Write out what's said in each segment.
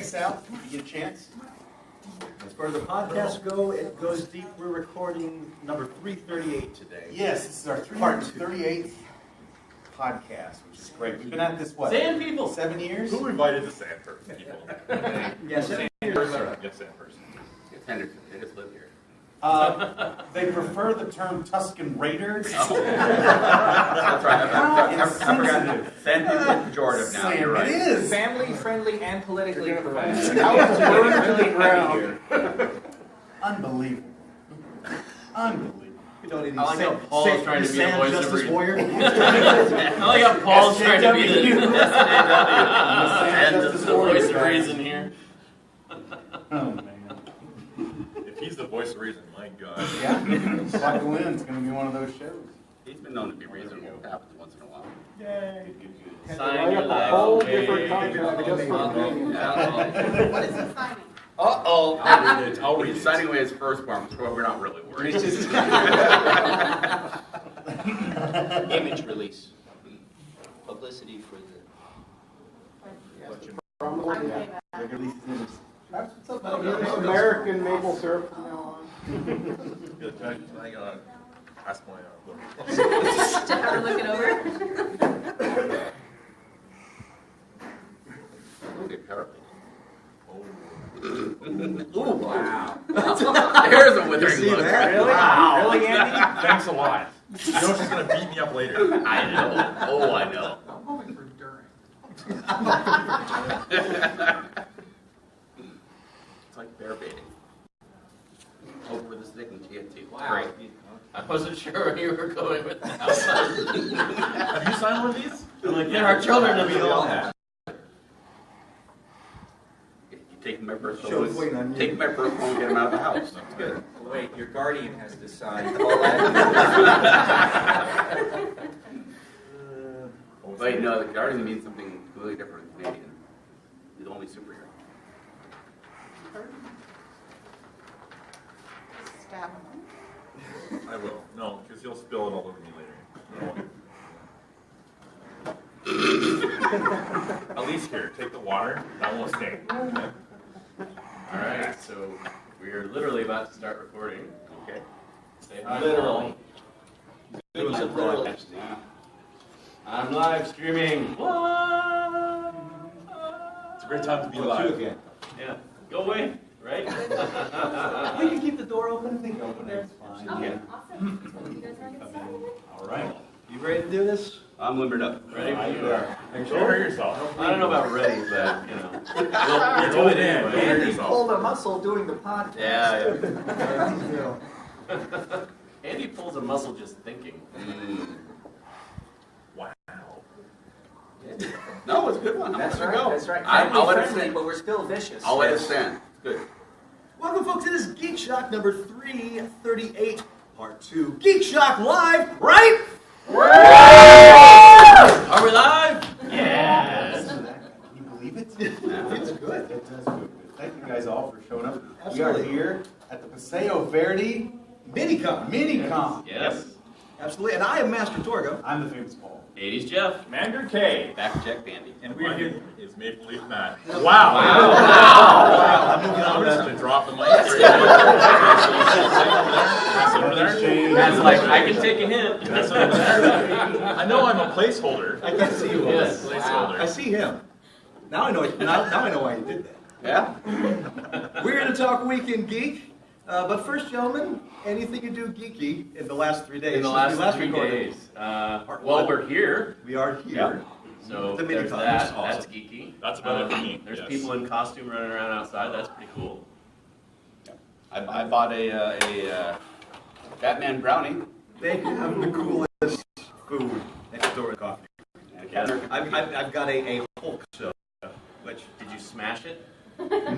us out if you get a chance. As far as the podcasts go, it goes deep. We're recording number 338 today. Yes, this is our 338th podcast, which is great. We've been at this, what? Sand people. 7 years? Who invited the sand people? Yes, Sand person. Yes, sand person. They just live here. They prefer the term Tuscan Raiders. That's right. I forgot. Sand people are pejorative now. Sam, You're right. it is. Family friendly and politically correct. How it's burned to the ground. Unbelievable. Unbelievable. We don't need I like how Paul's trying to be a voice of reason. warrior. I like how Paul's trying to be the voice of reason here. Oh, man. If he's the voice of reason, my God. Yeah. Buckle in. It's going to be one of those shows. He's been known to be reasonable. It happens once in a while. Yay. Good. Sign your life whole away. different contract just for What is he signing? Uh-oh. I'll read He's it. signing away his firstborn, so we're not really worried. image release. Publicity for the American maple syrup from now on. Good. I gotta pass my look. Just have to look it over. Okay, apparently. Oh. Ooh, wow. There's a withering look. Really? Wow. Really, Andy? Thanks a lot. You know she's gonna beat me up later. I know. Oh, I know. I'm hoping for during. It's like bear baiting. Over the stick and TNT. Wow. Great. I wasn't sure where you were going with that. Have you signed one of these? I'm like, there are children that we all have. You take my first Show the queen on you. Take my first phone and get him out of the house. That's good. Wait, your guardian has to sign. Wait, no, the Guardian means something completely different in Canadian. He's only superhero. Stab him. I will. No, because he'll spill it all over me later. At least here, take the water. That won't stink. Okay. All right, so we're literally about to start recording. Okay. Say hi. Literally. Doing some broadcast. Yeah. I'm live streaming. What? It's a great time to be You alive. again. Yeah. Go away. Right? We can keep the door open if they can open it. It's fine. Okay, Yeah. awesome. You guys want to get started? All right. You ready to do this? I'm limbered up. Ready? Are you are. Don't hurt yourself. I don't know about ready, but you know, we'll do it Don't hurt anyway. yourself. Pulled a muscle doing the podcast. Yeah, Yeah. yeah. Andy pulls a muscle just thinking. Wow. No, it's a good one. That's I'll let it right. go. That's right. I'll let it Friendly, stand. but we're still vicious. I'll let it stand. Good. Welcome, folks. It is Geek Shock number 338, part 2. Geek Shock Live, right? Are we live? Yes. Can you believe it? Yeah. It's good. It does feel good. Thank you guys all for showing up. Absolutely. We are here at the Paseo Verde Minicon. Minicon. Yes. Absolutely. And I am Master Torgo. I'm the famous Paul. 80s Jeff. Mander K. Back check Bandy. And we're here is Maple Leaf Matt. Wow. Wow. I'm just going to drop the mic right there. That's over there. That's like, I can take a hint. That's over there. I know I'm a placeholder. I can't see you. Yes. Placeholder. I see him. Now I know. Now I know why you did that. Yeah? We're going to talk Weekend Geek. But first, gentlemen, anything you do geeky in the last 3 days? In the since we last 3 recorded? days. Well, we're here. We are here. So The there's Minicon, that. which is awesome. That's geeky. That's about it for me. There's Yes. people in costume running around outside. That's pretty cool. I bought a Batman brownie. They have the coolest food next door to coffee. I've got a Hulk soda, which Did you smash it?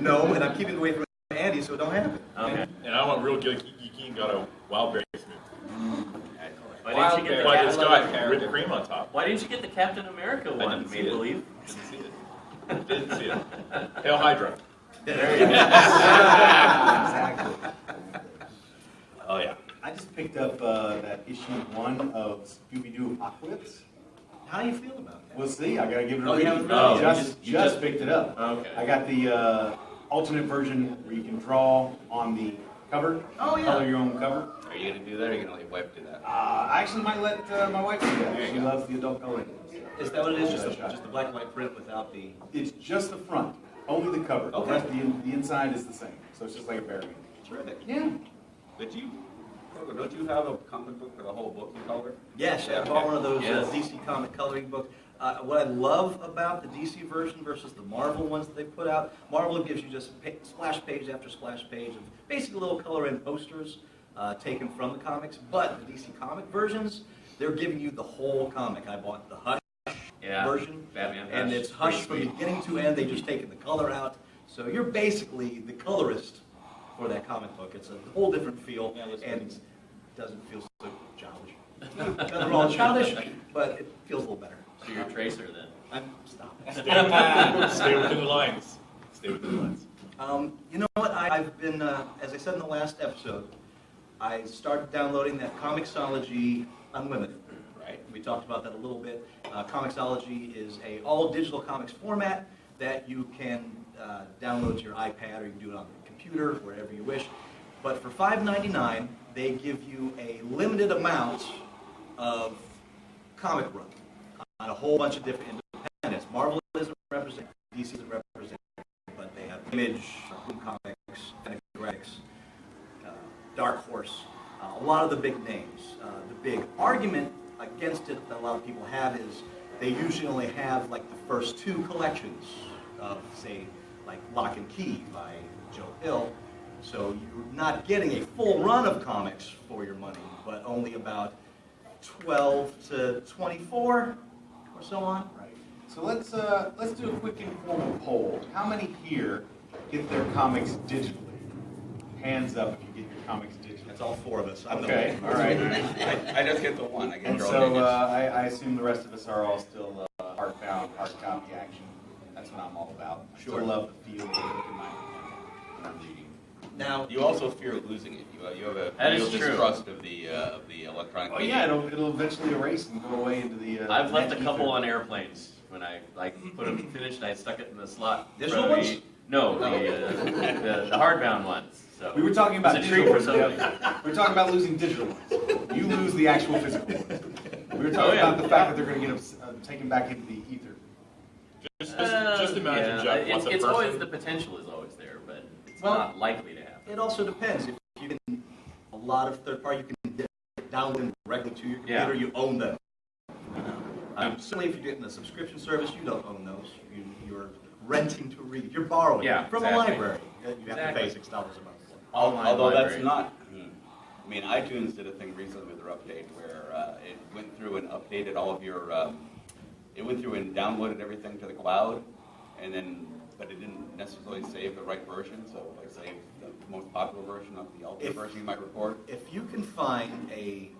no, and I'm keeping away from Andy, so don't have it. Okay. And I went real geeky and got a wild berry smoothie. Why didn't you get the But it's Captain? got whipped cream on top. Why didn't you get the Captain America one? didn't see Maple it. Leaf. Didn't see it. Didn't see it. Hail Hydra. There you go. Exactly. Oh, yeah. I just picked up that issue 1 of Scooby-Doo Apocalypse. How do you feel about that? We'll see. I gotta give it a Oh, read. you haven't read it yet? You Just picked it up. Okay. I got the alternate version where you can draw on the cover. Oh, yeah. Color your own cover. Are you going to do that, or are you going to let your wife do that? I actually might let my wife do that. There you She go. loves the adult coloring. Is that what it is? Just the black and white print without the... It's just the front, only the cover. Okay. The rest, the inside is the same. So it's just like a variant. Terrific. Yeah. Don't you have a comic book for the whole book in color? Yes, I bought one of those Yes. DC comic coloring books. What I love about the DC version versus the Marvel ones that they put out, Marvel gives you just splash page after splash page of basically little color-in posters taken from the comics. But the DC comic versions, they're giving you the whole comic. I bought the Hush version, Batman Hush. and it's Hush Pretty from sweet. beginning to end. They just taken the color out, so you're basically the colorist for that comic book. It's a whole different feel, and it doesn't feel so childish. Nothing wrong with childish, but it feels a little better. So you're a tracer then. I'm stop. Stay within the lines. Stay within the lines. You know what? I've been, as I said in the last episode, I started downloading that Comixology Unlimited. Right? We talked about that a little bit. Comixology is a all digital comics format that you can download to your iPad, or you can do it on the computer, wherever you wish. But for $5.99, they give you a limited amount of comic run on a whole bunch of different independents. Marvel isn't represented, DC isn't represented, but they have Image, Boom Comics, Fantagraphics, Dark Horse, a lot of the big names. The big argument against it that a lot of people have is they usually only have like the first two collections of, say, like Lock and Key by Joe Hill. So you're not getting a full run of comics for your money, but only about 12 to 24 or so on. Right. So let's do a quick informal poll. How many here get their comics digitally? Hands up if you get your comics digitally. That's all four of us. I'm Okay. the All right. I just get the one. I get And your so own I assume the rest of us are all still hardbound, hard copy action. That's what I'm all about. I Sure. still love the feel of the book in my hand when I'm reading. Now, You also fear losing it. You have a That real is true. distrust of the electronic Oh media. yeah, it'll eventually erase and go away into the. I've left a net couple ether. on airplanes. When I put them finished, I stuck it in the slot. in Digital front of ones? me. No, the hardbound ones. So We were talking about it's a treat digital for ones. somebody. Yeah. We were talking about losing digital ones. You lose the actual physical ones. We were talking Oh, yeah. about the fact that they're going to get taken back into the ether. Just imagine, Yeah, Jeff, what's a it's person... always the potential is always there, but it's Well, not likely to happen. it also depends. If you can, a lot of third party, you can download them directly to your computer, you own them. Certainly if you're getting a subscription service, you don't own those. You're renting to read. You're borrowing Yeah, from exactly. a library. You have Exactly. to pay $6 a month for. Online Although library. that's not, I mean, iTunes did a thing recently with their update where it went through and updated all of your, it went through and downloaded everything to the cloud, and then, but it didn't necessarily save the right version, so like save the most popular version of the alternate version you might record. If you can find a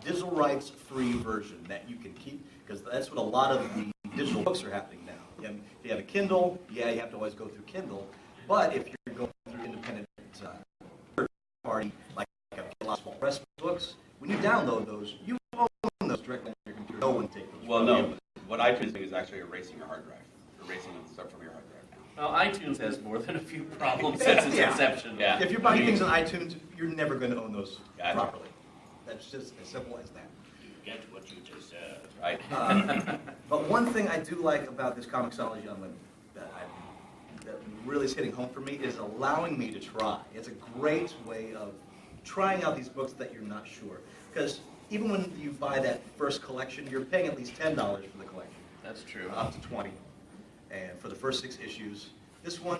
digital rights free version that you can keep, because that's what a lot of the digital books are happening now. If you have a Kindle, yeah, you have to always go through Kindle, but if you're going through independent third party, like a lot of small press books, when you download those, you own those directly on your computer. No one takes those. Well, from no, you. what iTunes is doing is actually erasing your hard drive, erasing stuff from your hard drive now. Well, iTunes has more than a few problems since its Yeah. inception. Yeah. If you're buying things on iTunes, you're never going to own those Gotcha. properly. That's just as simple as that. Get what you deserve. Right. But one thing I do like about this Comixology Unlimited that really is hitting home for me is allowing me to try. It's a great way of trying out these books that you're not sure. Because even when you buy that first collection, you're paying at least $10 for the collection, That's true. up to 20, and for the first 6 issues. This one,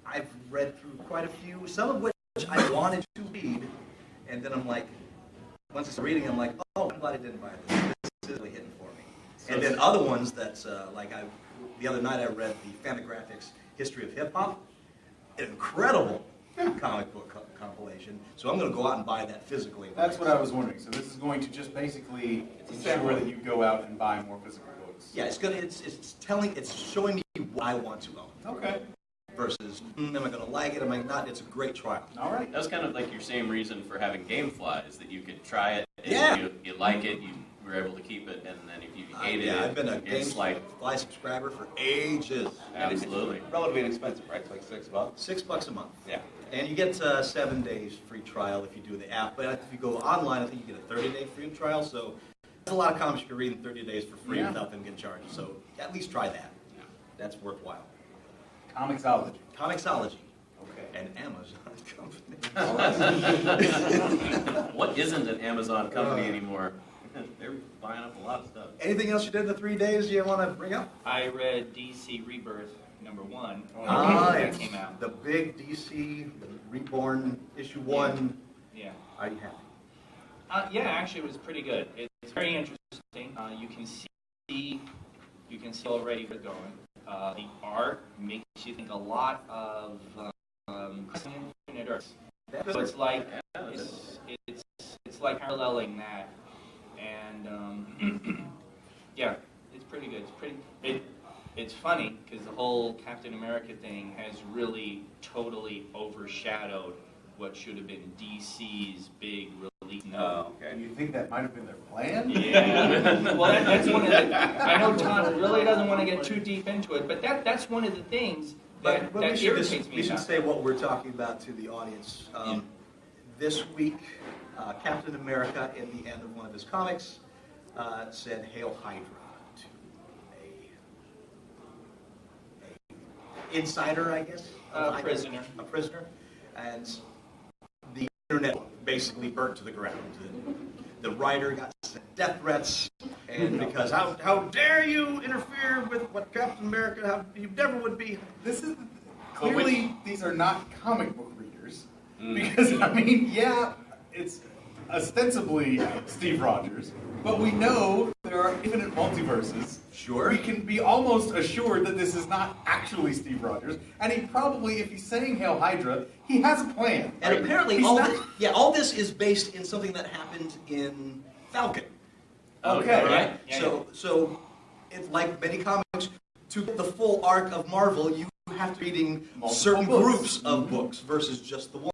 I've read through quite a few, some of which I wanted to read, and then I'm like, once I start reading, I'm like, oh, I'm glad I didn't buy this. This is really hitting for me. And then other ones that's the other night I read the Fantagraphics History of Hip Hop, an incredible comic book compilation. So I'm going to go out and buy that physically. That's what I was wondering. So this is going to just basically ensure that you go out and buy more physical books. Yeah, it's showing me what I want to own. Okay. Versus, am I going to like it? Am I not? It's a great trial. All right. That was kind of like your same reason for having GameFly, is that you could try it, and Yeah. you like it, you were able to keep it, and then if you hated Yeah, it, I've been a it's like GameFly subscriber for ages. And it's absolutely. relatively inexpensive, right? It's like $6. $6 a month. Yeah. And you get 7 days free trial if you do the app. But if you go online, I think you get a 30-day free trial. So there's a lot of comics you can read in 30 days for free Yeah. without them getting charged. So at least try that. That's worthwhile. Comixology. Comixology, Okay. an Amazon company. What isn't an Amazon company anymore? They're buying up a lot of stuff. Anything else you did in the 3 days you want to bring up? I read DC Rebirth #1. That That came out. The big DC Reborn issue 1. Yeah. Are you happy? Yeah, actually, it was pretty good. It's very interesting. You can see already where it's going. The art makes you think a lot of Infinite Earths. So it's like it's like paralleling that, and yeah, it's pretty good. It's funny because the whole Captain America thing has really totally overshadowed what should have been DC's big release. Oh, okay. Do you think that might have been their plan? Yeah. Well, that's one of the. I know Todd really doesn't want to get too deep into it, but that's one of the things that, But that we should, irritates me. we should about say what we're talking about to the audience. This week, Captain America, in the end of one of his comics, said "Hail Hydra" to a insider, I guess, A prisoner. a prisoner, and the internet basically burnt to the ground. The writer got sent death threats, and because how dare you interfere with what Captain America, how you never would be. This is clearly these are not comic book readers because I mean, yeah, it's ostensibly Steve Rogers, but we know there are infinite multiverses. Sure. We can be almost assured that this is not actually Steve Rogers, and he probably, if he's saying Hail Hydra, he has a plan. And right? apparently, He's all not- all this is based in something that happened in Falcon. Okay. Right? Yeah, So it's like many comics, to get the full arc of Marvel, you have to be reading Multiple certain books. groups of books versus just the one.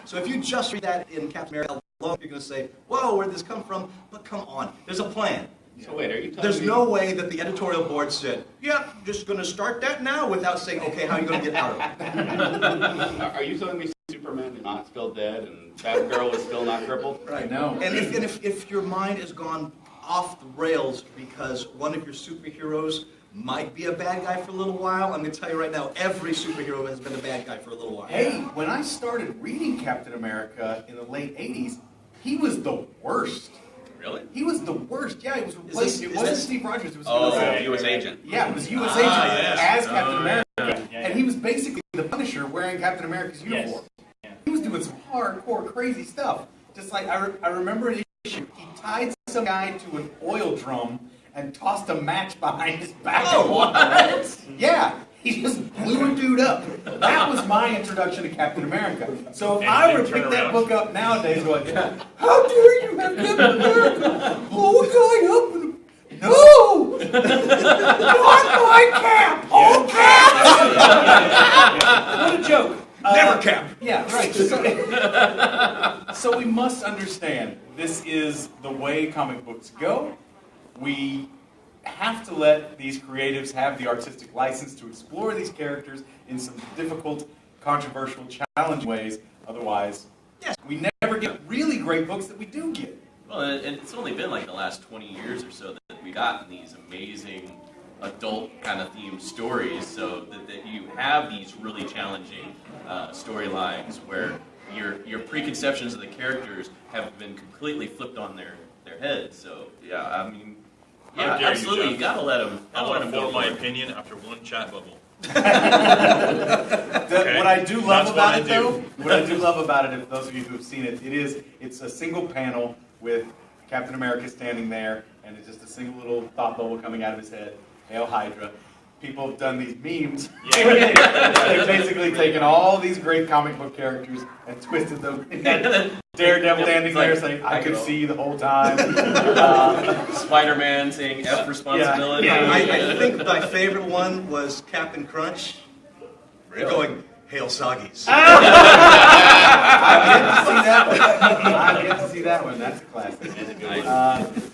So if you just read that in Captain America alone, you're going to say, whoa, where did this come from? But come on, there's a plan. So wait, are you telling There's me? no way that the editorial board said, yeah, just going to start that now without saying, okay, how are you going to get out of it? Are you telling me Superman is not still dead and Batgirl is still not crippled? Right. No. And if your mind has gone off the rails because one of your superheroes might be a bad guy for a little while, I'm going to tell you right now, every superhero has been a bad guy for a little while. Hey, when I started reading Captain America in the late 80s, he was the worst. Really? He was the worst. Yeah, it was this- replaced. It is wasn't this- Steve Rogers. It was Oh, US U.S. agent. Yeah, it was U.S. Ah, agent yes. as Captain America, Yeah, and he was basically the Punisher wearing Captain America's uniform. Yeah. He was doing some hardcore, crazy stuff. Just like I remember an issue, he tied some guy to an oil drum and tossed a match behind his back. Oh, what? Yeah. He just blew a dude up. That was my introduction to Captain America. So if I were to pick that book up nowadays, going, how dare you have Captain America blow a guy up? No! Not my cap! Oh, cap! What a joke. Never Cap. Yeah, right. So we must understand, this is the way comic books go. We have to let these creatives have the artistic license to explore these characters in some difficult, controversial, challenging ways. Otherwise, Yes. we never get really great books that we do get. Well, and it's only been like the last 20 years or so that we've gotten these amazing adult kind of themed stories, so that you have these really challenging storylines where your preconceptions of the characters have been completely flipped on their heads. So yeah, I mean, How yeah, dare you, absolutely, you Jeff. gotta let them. I want to form my opinion after one chat bubble. What I do love That's about what I it, do. though, what I do love about it, if those of you who have seen it, it's a single panel with Captain America standing there, and it's just a single little thought bubble coming out of his head. Hail Hydra. People have done these memes. They've basically taken all these great comic book characters and twisted them. Daredevil standing there saying, "I could see the whole time." Spider-Man saying F responsibility. Yeah. I think my favorite one was Captain Crunch. Really? Going, Hail Soggies. I've yet to see that one. That's a classic.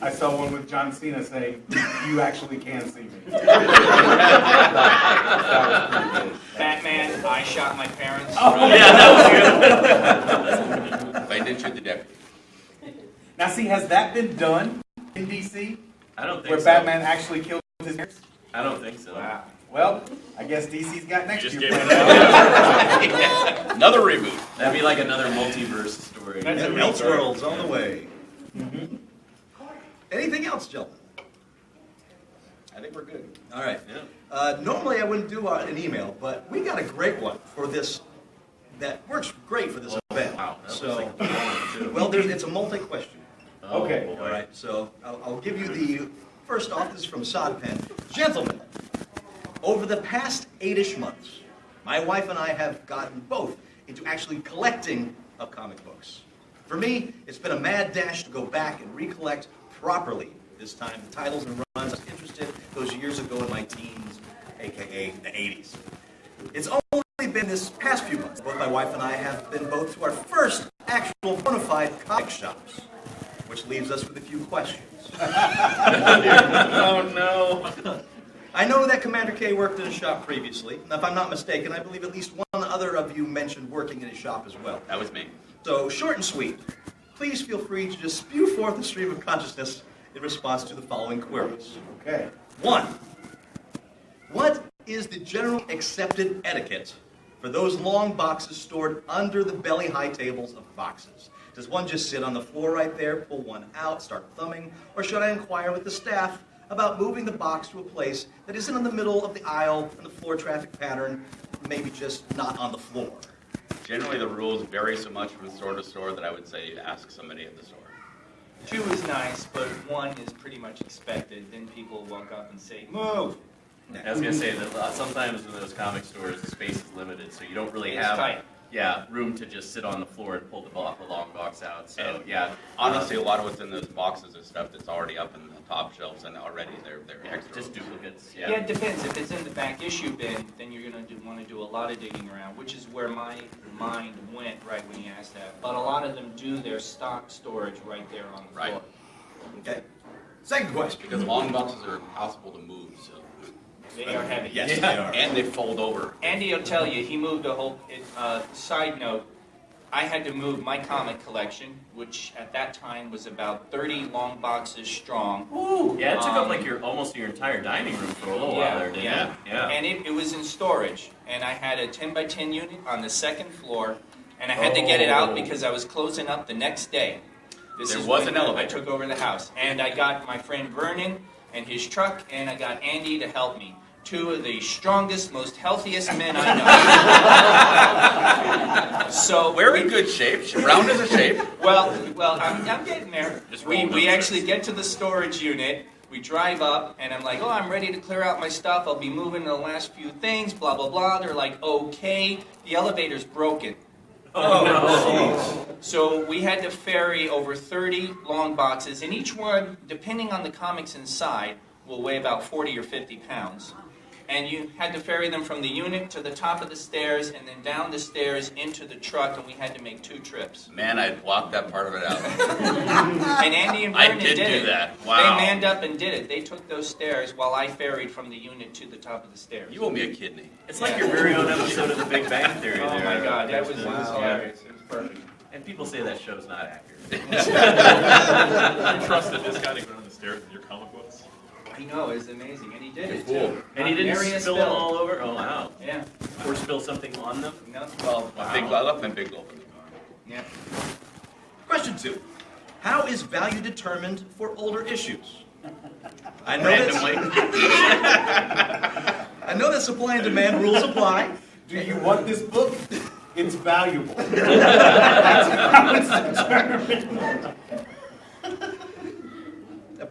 I saw one with John Cena saying, "You actually can see me." Batman, I shot my parents. Yeah, that was good. But I did shoot the deputy. Now, see, has that been done in DC? I don't think Where so. Batman actually killed his parents? I don't think so. Wow. Well, I guess DC's got next Just year. gave it Another reboot. That'd be like another multiverse story. That's a Elseworlds on the way. Anything else, gentlemen? I think we're good. All right. Yeah. Normally I wouldn't do an email, but we got a great one for this that works great for this event. Wow. That So, looks like the one, too. well, it's a multi-question. Oh, Okay. boy. All right, so I'll give you the first off. This is from Sodpen. Gentlemen, over the past 8-ish months, my wife and I have gotten both into actually collecting of comic books. For me, it's been a mad dash to go back and recollect properly this time the titles and runs I was interested those years ago in my teens, aka the 80s. It's only been this past few months, both my wife and I have been both to our first actual bona fide comic shops, which leaves us with a few questions. Oh, no. I know that Commander K worked in a shop previously. Now, if I'm not mistaken, I believe at least one other of you mentioned working in a shop as well. That was me. So, short and sweet, please feel free to just spew forth a stream of consciousness in response to the following queries. Okay. 1. What is the general accepted etiquette for those long boxes stored under the belly-high tables of boxes? Does one just sit on the floor right there, pull one out, start thumbing, or should I inquire with the staff about moving the box to a place that isn't in the middle of the aisle and the floor traffic pattern, maybe just not on the floor? Generally, the rules vary so much from store to store that I would say ask somebody at the store. 2 is nice, but 1 is pretty much expected. Then people walk up and say, "Move." I was going to say that sometimes in those comic stores, the space is limited, so you don't really It's have tight. room to just sit on the floor and pull the long box out. So, And yeah. Honestly, a lot of what's in those boxes is stuff that's already up in the top shelves and already they're extra. Just duplicates. Yeah, it depends. If it's in the back issue bin, then you're going to want to do a lot of digging around, which is where my mind went right when you asked that. But a lot of them do their stock storage right there on the Right. floor. Okay. Second question. Because long boxes are impossible to move, so. They are heavy. Yes, they are. And they fold over. Andy will tell you, he moved a whole, side note, I had to move my comic collection, which at that time was about 30 long boxes strong. Ooh, yeah, it took up like almost your entire dining room for a little while there, didn't it? Yeah. And it was in storage, and I had a 10 by 10 unit on the second floor, and I had to get it out because I was closing up the next day. There was an elevator. I took over the house, and I got my friend Vernon and his truck, and I got Andy to help me. 2 of the strongest, most healthiest men I know. So We're in good shape. Round is a shape. well, I'm getting there. Just We roll actually get to the storage unit. We drive up, and I'm like, oh, I'm ready to clear out my stuff. I'll be moving the last few things, blah, blah, blah. They're like, okay. The elevator's broken. Oh, So we had to ferry over 30 long boxes, and each one, depending on the comics inside, will weigh about 40 or 50 pounds. And you had to ferry them from the unit to the top of the stairs, and then down the stairs into the truck, and we had to make 2 trips. Man, I blocked that part of it out. And Andy and I Vernon did did do it. that. They Wow. manned up and did it. They took those stairs while I ferried from the unit to the top of the stairs. You owe me a kidney. it's like your very own episode of The Big Bang Theory Oh there. my God, that was Yeah. hilarious. It was perfect. And people say that show's not accurate. You trusted this guy to go down the stairs with your comic books? I know, it's amazing, and he did it Cool. too. And he didn't Nary a spill them all over? Oh, wow. Yeah. Or spill something on them? No. Well, I left my big open. Yeah. Question 2. How is value determined for older issues? I know Randomly. I know that supply and demand rules apply. Do you want this book? It's valuable. That's how it's determined.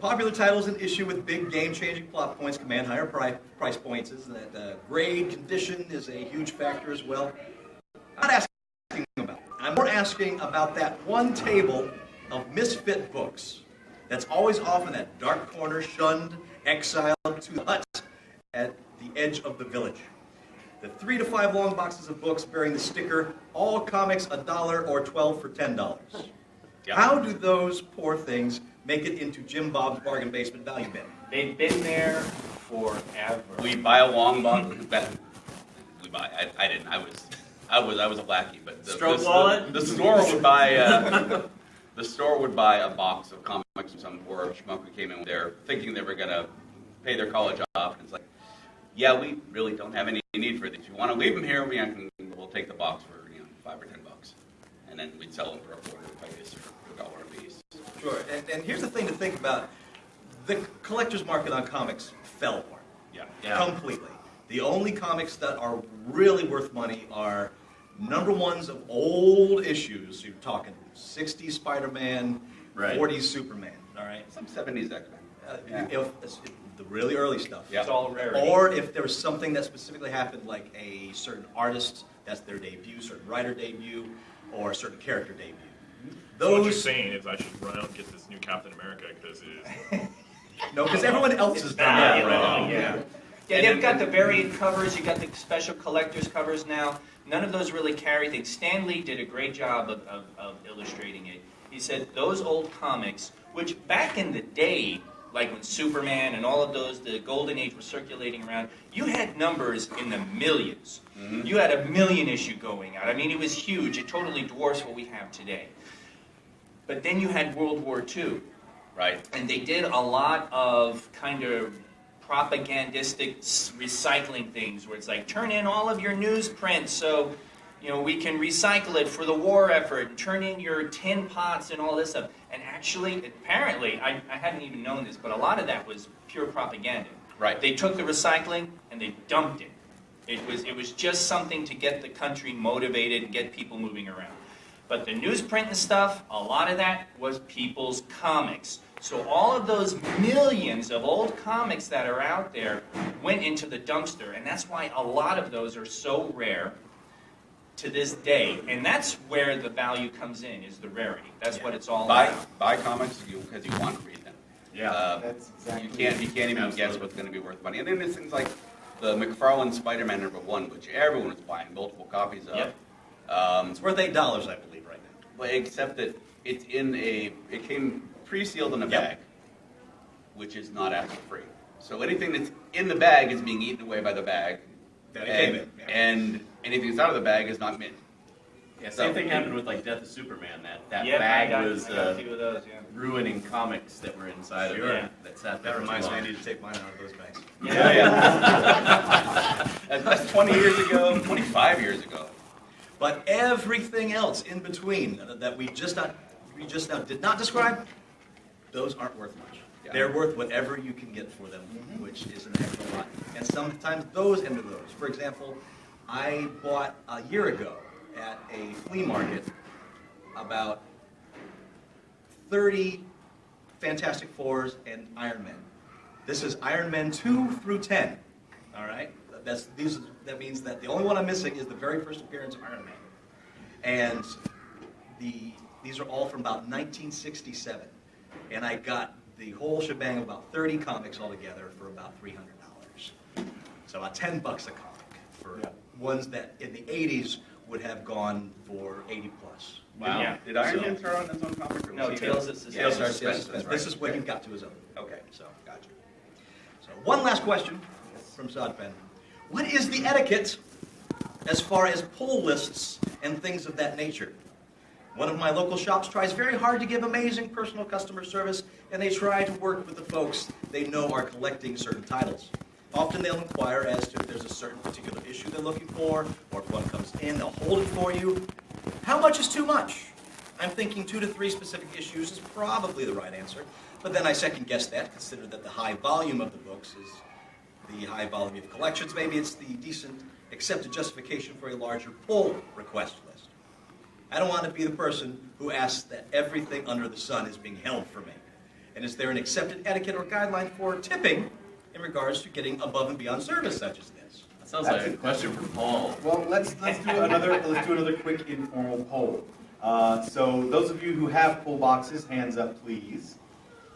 Popular titles in issue with big game-changing plot points command higher price points. Is that grade condition is a huge factor as well. I'm not asking about. I'm more asking about that one table of misfit books that's always off in that dark corner, shunned, exiled to the hut at the edge of the village. The 3 to 5 long boxes of books bearing the sticker, all comics $1 or 12 for $10. Yep. How do those poor things make it into Jim Bob's bargain basement value bin? They've been there forever. We buy a long box. We buy. I didn't. I was a blackie, but Stroke wallet? The store would buy. The store would buy a box of comics from some poor schmuck who came in there thinking they were gonna pay their college off, and it's like, yeah, we really don't have any need for these. If you want to leave them here, we'll take the box for $5 or $10, and then we'd sell them for a quarter or $1 a piece. Sure, and here's the thing to think about. The collector's market on comics fell apart. Yeah. Completely. The only comics that are really worth money are number ones of old issues. You're talking 60s Spider-Man, Right. 40s Superman, all right? Some 70s X-Men. The really early stuff. Yeah. It's all rarity. Or if there was something that specifically happened, like a certain artist, that's their debut, certain writer debut, or a certain character debut. So what you're Those, saying is I should run out and get this new Captain America because it is. no, because everyone else has done bad, that. right? Yeah. Yeah, they've got the variant covers, you got the special collector's covers now. None of those really carry things. Stan Lee did a great job of illustrating it. He said those old comics, which back in the day, like when Superman and all of those, the Golden Age was circulating around, you had numbers in the millions. Mm-hmm. You had a 1,000,000 issue going out. I mean, it was huge. It totally dwarfs what we have today. But then you had World War II. Right. And they did a lot of kind of propagandistic recycling things where it's like, turn in all of your newsprint so we can recycle it for the war effort, and turn in your tin pots and all this stuff. And actually, apparently, I hadn't even known this, but a lot of that was pure propaganda. Right. They took the recycling and they dumped it. It was just something to get the country motivated and get people moving around. But the newsprint and stuff, a lot of that was people's comics. So all of those millions of old comics that are out there went into the dumpster, and that's why a lot of those are so rare to this day. And that's where the value comes in, is the rarity. That's what it's all about. Buy comics because you want to read them. Yeah. That's exactly You can't even guess Absolutely. what's going to be worth money. And then there's things like the McFarlane Spider-Man #1, which everyone is buying multiple copies of. Yep. It's worth $8, I believe, right now. But except that it came pre-sealed in a Yep. bag, which is not acid-free. So anything that's in the bag is being eaten away by the bag, That it came in. Yeah. and anything that's out of the bag is not mint. Yeah, same thing happened with like Death of Superman. That Yeah, bag I was got a few of those, yeah. ruining comics that were inside of Sure. it. That sat there That for reminds too me, I long. need to take mine out of those bags. That's 20 years ago, 25 years ago. But everything else in between that we just now did not describe, those aren't worth much. Yeah. They're worth whatever you can get for them, which is an heck of a lot. And sometimes those end of those. For example, I bought a year ago at a flea market about 30 Fantastic Fours and Iron Men. This is Iron Men 2 through 10. All right? That means that the only one I'm missing is the very first appearance of Iron Man. And these are all from about 1967. And I got the whole shebang of about 30 comics altogether for about $300. So about $10 a comic for ones that in the 80s would have gone for 80 plus. Wow. Yeah. Did Iron Man start on his own comic? Or No, was he Tales the- of Suspense. Tales of Yes, Suspense, yes, that's right. This is when he got to his own. Okay. So, gotcha. So, one last question from Sodpen. What is the etiquette as far as pull lists and things of that nature? One of my local shops tries very hard to give amazing personal customer service, and they try to work with the folks they know are collecting certain titles. Often they'll inquire as to if there's a certain particular issue they're looking for, or if one comes in, they'll hold it for you. How much is too much? I'm thinking 2 to 3 specific issues is probably the right answer, but then I second guess that, consider that the high volume of the books is the high volume of collections. Maybe it's the decent accepted justification for a larger pull request list. I don't want to be the person who asks that everything under the sun is being held for me. And is there an accepted etiquette or guideline for tipping in regards to getting above and beyond service such as this? That sounds like a question for Paul. Well, let's do another quick informal poll. So those of you who have pull boxes, hands up, please.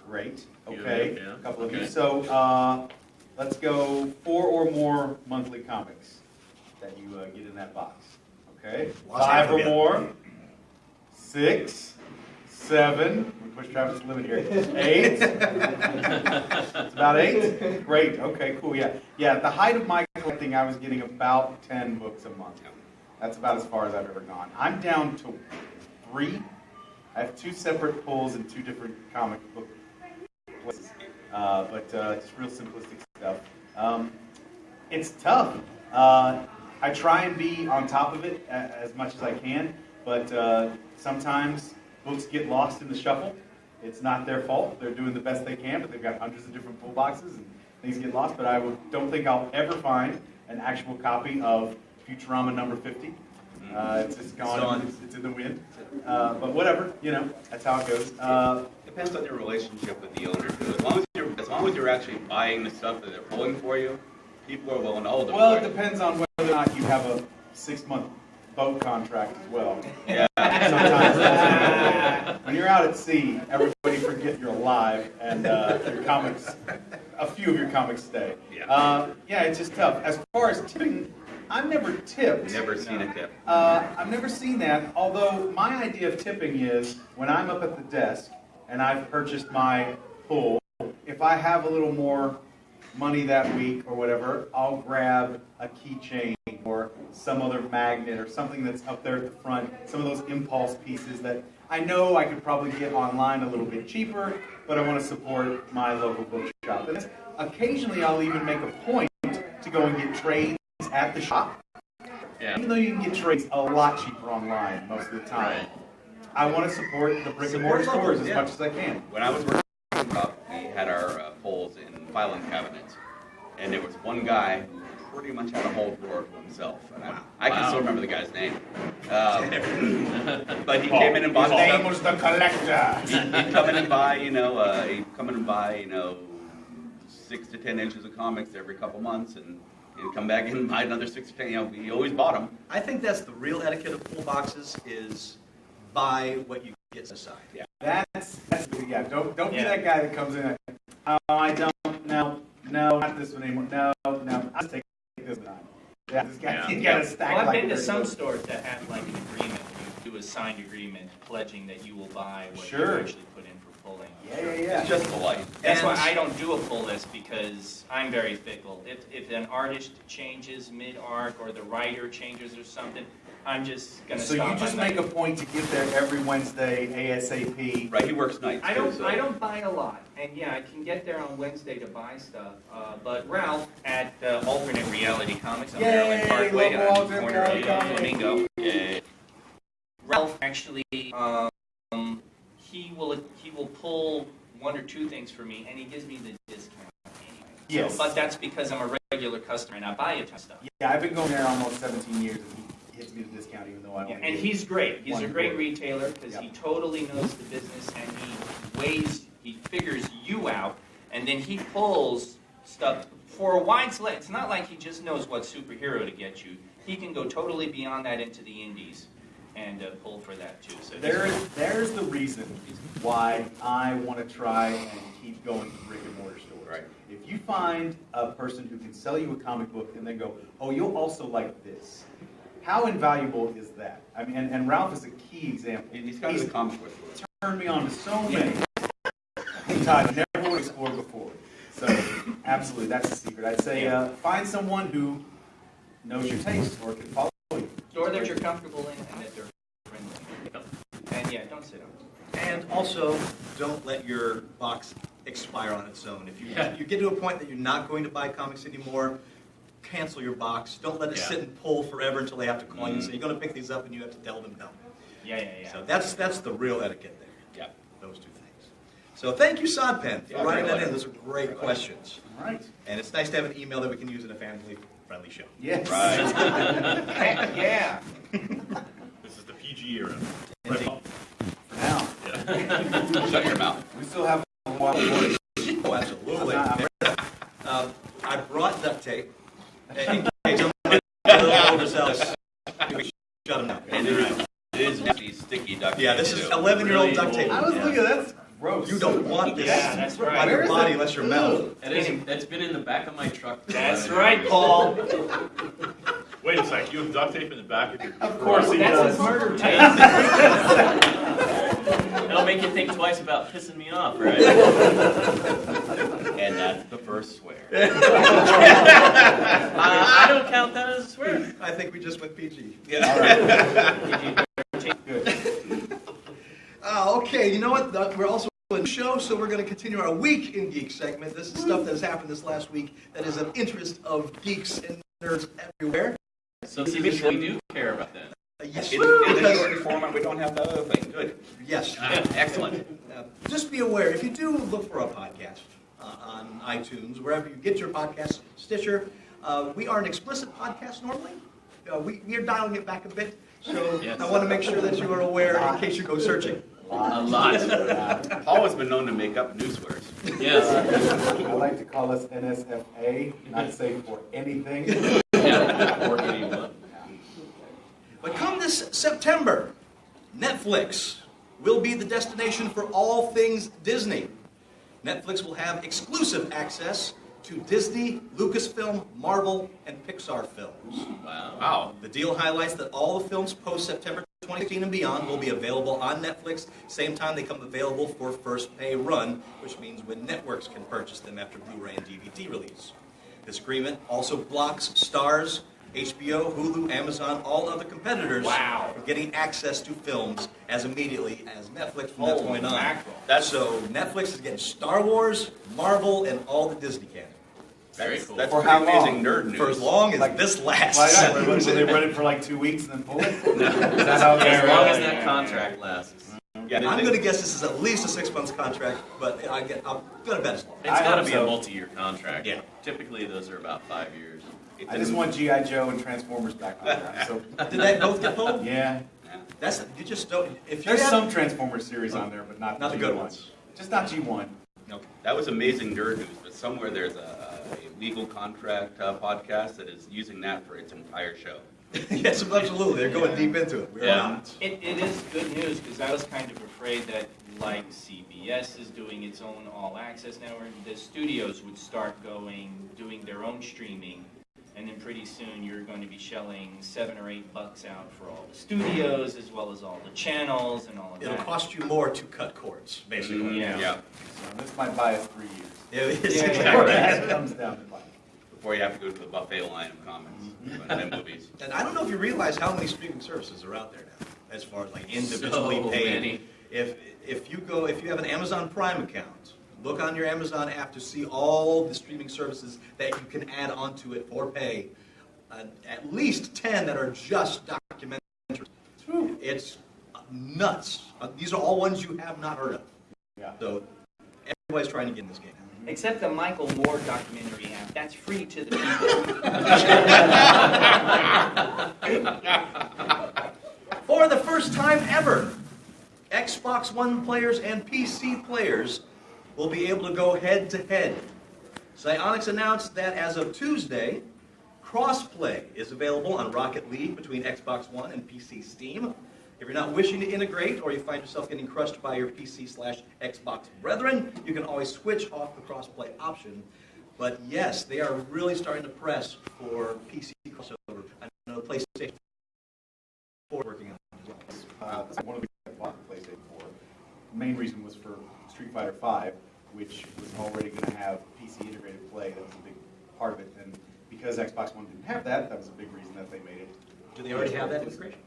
Great. Okay. Yeah, A couple of okay. you. So let's go 4 or more monthly comics. that you get in that box. Okay? Lost 5 half or of you. more. 6, 7. We push Travis' limit here. 8. It's about 8? Great. Okay, cool. Yeah. Yeah, at the height of my collecting, I was getting about 10 books a month. That's about as far as I've ever gone. I'm down to 3. I have 2 separate pulls in 2 different comic book places. But just real simplistic stuff. It's tough. I try and be on top of it as much as I can, but sometimes books get lost in the shuffle. It's not their fault. They're doing the best they can, but they've got hundreds of different pull boxes and things get lost. But I don't think I'll ever find an actual copy of Futurama number 50. It's just gone. It's in the wind. But whatever, that's how it goes. Depends on your relationship with the owner too. As long as you're actually buying the stuff that they're pulling for you, people are willing to hold them. Well, it depends on whether or not you have a 6-month boat contract as well. Yeah. Sometimes when you're out at sea, everybody forget you're alive, and your comics, a few of your comics stay. Yeah. Yeah, it's just tough. As far as tipping, I've never tipped. Never seen a tip. I've never seen that, although my idea of tipping is when I'm up at the desk and I've purchased my pull, if I have a little more money that week or whatever, I'll grab a keychain or some other magnet or something that's up there at the front, some of those impulse pieces that I know I could probably get online a little bit cheaper, but I want to support my local bookshop. And occasionally I'll even make a point to go and get trades at the shop. Yeah. Even though you can get trades a lot cheaper online most of the time. Right. I want to support the brick and mortar Support stores local, as much as I can. When I was working up, we had our polls in filing cabinets, and there was one guy who pretty much had a whole drawer to himself. And I can still remember the guy's name. But he came in and bought His name stuff. was the collector. He'd come in and buy, he'd come in and buy, 6 to 10 inches of comics every couple months, and he'd come back in and buy another 6 to 10. He always bought them. I think that's the real etiquette of pull boxes is buy what you get aside. Yeah. That's Don't be that guy that comes in. And, oh, I don't. No, not this one anymore. No. I'll just take this one. Yeah, this guy. He's got a stack. Well, I've like been to this. some stores that have like an agreement. You do a signed agreement pledging that you will buy what Sure. you actually put in for pulling. Yeah. It's just polite. That's why And- I don't do a pull list, because I'm very fickle. If an artist changes mid-arc or the writer changes or something, I'm just going to So stop. you just I'm make not- a point to get there every Wednesday ASAP. Right, he works nights I too, don't. so. I don't buy a lot, and yeah, I can get there on Wednesday to buy stuff. But Ralph at Alternate Reality Comics on Yay, Maryland Parkway local on the Alternate corner Reality of Comics. Flamingo. Yeah. Ralph actually, he will pull 1 or 2 things for me, and he gives me the discount anyway. Yes. But that's because I'm a regular customer and I buy a ton of stuff. Yeah, I've been going there almost 17 years, and he hits me the discount even though I don't. Yeah, and he's great. He's a great Wonderful. retailer because he totally knows the business, and he figures you out, and then he pulls stuff for a wide selection. It's not like he just knows what superhero to get you. He can go totally beyond that into the indies and pull for that too. So There's the reason why I want to try and keep going to brick and mortar stores. Right. If you find a person who can sell you a comic book and then go, oh, you'll also like this. How invaluable is that? I mean, and Ralph is a key example. He's got the comic book store. Turned me on to so many things I never would explored before. So, absolutely, that's the secret. I'd say find someone who knows your taste or can follow you. store that you're comfortable in and that they're friendly. And yeah, don't sit on it. And also, don't let your box expire on its own. If you get to a point that you're not going to buy comics anymore, cancel your box. Don't let it sit and pull forever until they have to call you and say, you're going to pick these up, and you have to tell them no. Yeah. So that's the real etiquette there. Yeah. Those 2 things. So thank you, Sodpen, for Yeah, writing very that in. much. Those are great questions. All right. And it's nice to have an email that we can use in a family-friendly show. Yes. Right. Heck yeah. This is the PG era. Indeed. For now. Shut your mouth. We still have a while more. Oh, absolutely. I'm I brought duct tape. In case somebody oversells. Shut them down. And it is nasty, sticky duct tape. Yeah, this is too. 11-year-old duct tape. I was looking at that. Gross. You don't want this Yeah, that's right. on your Where is body it? unless your mouth. That's been in the back of my truck. for That's 11 right, years. Paul. Wait a sec, you have duct tape in the back of your... Of course he That's does. his murder tape. It'll make you think twice about pissing me off, right? And that's the first swear. I don't count that as a swear. I think we just went PG. All right. Good. Okay, you know what? We're also in the show, so we're going to continue our Week in Geek segment. This is stuff that has happened this last week that is of interest of geeks and nerds everywhere. So this is what we do care about then. Yes, In the short format, we don't have the other thing. Good. yes. Excellent. Just be aware, if you do look for a podcast on iTunes, wherever you get your podcast, Stitcher, we are an explicit podcast normally. We are dialing it back a bit, so Yes. I want to make sure that you are aware in case you go searching. A lot. Paul has been known to make up new swears. Yes. I like to call us NSFA, not safe for anything. Yeah. Or anyone. But come this September, Netflix will be the destination for all things Disney. Netflix will have exclusive access to Disney, Lucasfilm, Marvel, and Pixar films. Wow. The deal highlights that all the films post-September 2016 and beyond will be available on Netflix, same time they come available for first pay run, which means when networks can purchase them after Blu-ray and DVD release. This agreement also blocks Starz, HBO, Hulu, Amazon, all other competitors from getting access to films as immediately as Netflix from that point on. So Netflix is getting Star Wars, Marvel, and all the Disney canon. Very cool. That's For pretty how amazing long? nerd news. For as long as Like- this lasts. Why not? Will they run it for like 2 weeks and then pull it? Is that how it As goes? long as that contract lasts. Yeah, I'm going to guess this is at least a 6-month contract, but I'm going to bet it's long. It's I got to hope be so. a multi-year contract. Yeah. Typically, those are about 5 years. I just want G.I. Joe and Transformers back on that. So, Did they both get pulled? yeah. That's you just don't. If you There's have, some Transformers series on there, but not Not the G1. good ones. Just not G1. no. That was amazing nerd news, but somewhere there's a legal contract podcast that is using that for its entire show. Yes, absolutely. They're going deep into it. We're Yeah. not. It is good news because I was kind of afraid that like CBS is doing its own all access network, the studios would start doing their own streaming, and then pretty soon you're going to be shelling $7 or $8 out for all the studios as well as all the channels and all of It'll that. cost you more to cut cords, basically. Yeah. Yeah. So this might buy us 3 years. It is Yeah, exactly. That comes down to money. Before you have to go to the buffet line of comics and movies. And I don't know if you realize how many streaming services are out there now, as far as like individually So paid. many. If you have an Amazon Prime account, look on your Amazon app to see all the streaming services that you can add onto it for pay. At least 10 that are just documentaries. It's nuts. These are all ones you have not heard of. Yeah. So everybody's trying to get in this game. Except the Michael Moore documentary app. That's free to the people. For the first time ever, Xbox One players and PC players will be able to go head-to-head. Psyonix announced that as of Tuesday, crossplay is available on Rocket League between Xbox One and PC Steam. If you're not wishing to integrate or you find yourself getting crushed by your PC/Xbox brethren, you can always switch off the crossplay option. But yes, they are really starting to press for PC crossover. I know PlayStation 4 working on it as well. So one of the reasons I bought the PlayStation 4, the main reason was for Street Fighter V, which was already going to have PC integrated play. That was a big part of it. And because Xbox One didn't have that, that was a big reason that they made it. Do they already have that integration?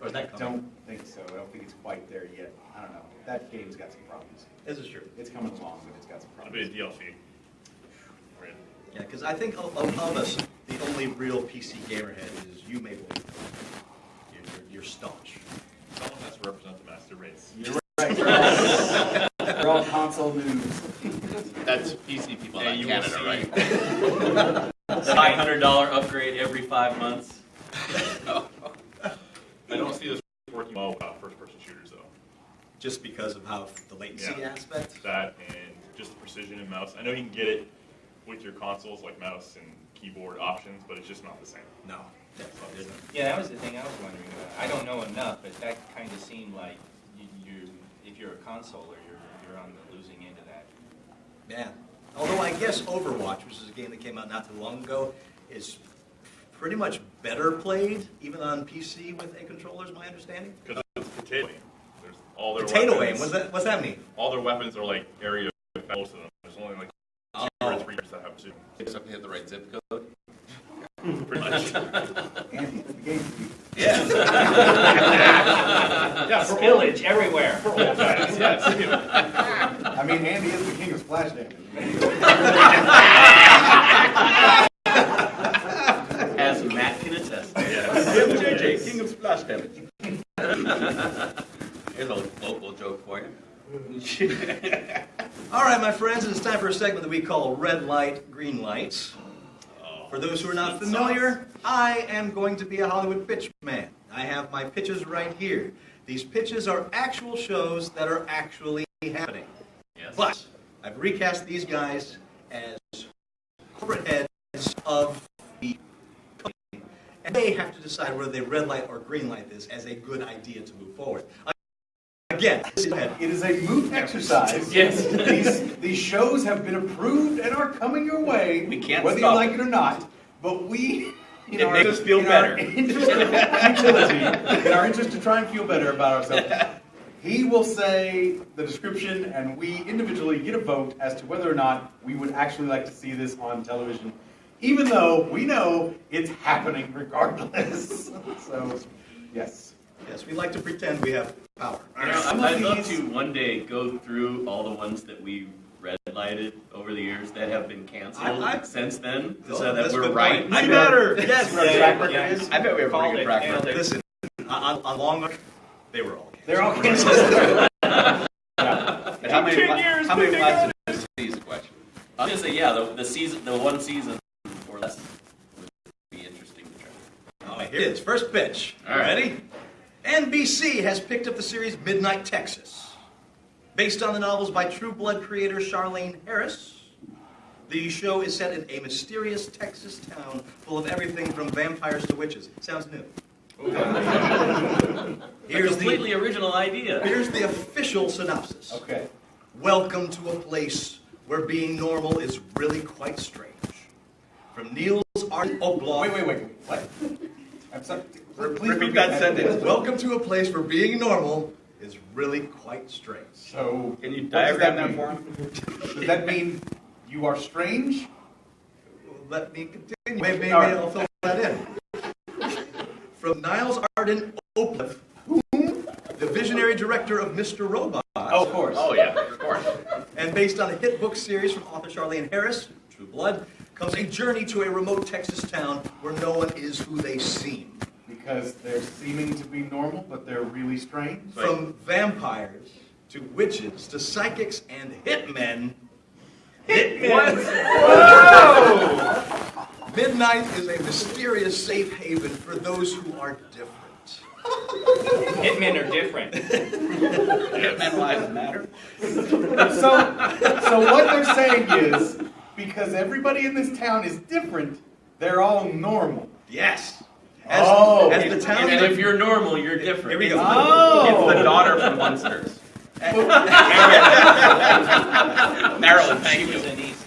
Or is I that coming? don't think so. I don't think it's quite there yet. I don't know. That game's got some problems. This is true. It's coming along, but it's got some That'll be a problems. DLC. Right. Yeah, because I think of us, the only real PC gamer head is you, Mabel. You're staunch. Someone has to represent the master race. You're right. They're all console news. That's PC people Yeah, in you Canada, will right? see. $500 upgrade every 5 months. I don't see this working well without first-person shooters, though. Just because of how the latency Yeah. aspect. That and just the precision in mouse. I know you can get it with your consoles, like mouse and keyboard options, but it's just not the same. No, definitely isn't. Yeah, that was the thing I was wondering about. I don't know enough, but that kind of seemed like if you're a consoler, you're on the losing end of that. Yeah. Although I guess Overwatch, which is a game that came out not too long ago, is pretty much better played, even on PC with a controller, is my understanding. Because it's potato aim. There's all their Potato aim, weapons. what's that mean? All their weapons are like area effect, most of them. There's only like 2 or 3 that have 2. You just have to hit the right zip code. Pretty much. Andy, it's the game. Yeah. Yeah, for old, Spillage everywhere. for old guys, yes. I mean, Andy is the king of splash damage. As Matt can attest. Yes. JJ, king of splash damage. Here's a local joke for you. All right, my friends, it's time for a segment that we call Red Light, Green Light. For those who are not familiar, I am going to be a Hollywood pitch man. I have my pitches right here. These pitches are actual shows that are actually happening. Yes. But I've recast these guys as corporate heads of the company, and they have to decide whether they red light or green light this as a good idea to move forward. Again, It is a moot exercise. Yes. These shows have been approved and are coming your way. We can't whether stop you like it. it or not. But we, It makes us feel in better. Our interest of utility, in our interest to try and feel better about ourselves, he will say the description, and we individually get a vote as to whether or not we would actually like to see this on television, even though we know it's happening regardless. So, yes. yes, we like to pretend we have power. You know, Some of I'd love these- to one day go through all the ones that we red lighted over the years that have been canceled I- since then, Oh, so that that's a we're good right. point. We matter. Yes, Our track record Yeah. is- I bet we have a Called pretty it, good track nailed record. it. Listen, on Long Arc, they were all. They're all canceled. And how many 10 years, how many big left guys. in this season question? I was gonna say, yeah, the one season or less would be interesting to try. All right, here it is. First pitch. All right. Ready? NBC has picked up the series Midnight Texas. Based on the novels by True Blood creator Charlene Harris, the show is set in a mysterious Texas town full of everything from vampires to witches. Sounds new. A Here's completely original idea. Here's the official synopsis. Okay. Welcome to a place where being normal is really quite strange. From Neil's art blog. Wait. What? I'm sorry. Please Repeat that sentence. Welcome to a place where being normal is really quite strange. So, Can you what does diagram that that for mean? him? Does that mean you are strange? Let me continue. Maybe All right. I'll fill that in. From Niles Arden Oplev, the visionary director of Mr. Robot, Oh, of course. Oh yeah, of course. and based on a hit book series from author Charlene Harris, True Blood, comes a journey to a remote Texas town where no one is who they seem. Because they're seeming to be normal, but they're really strange. From vampires to witches to psychics and hitmen. Midnight is a mysterious safe haven for those who are different. Hitmen are different. Hitman lives matter. So what they're saying is, because everybody in this town is different, they're all normal. Yes. As the town. And if you're normal, you're different. Here we go. Oh! It's the daughter from Munsters. Marilyn, thank She was you. in East.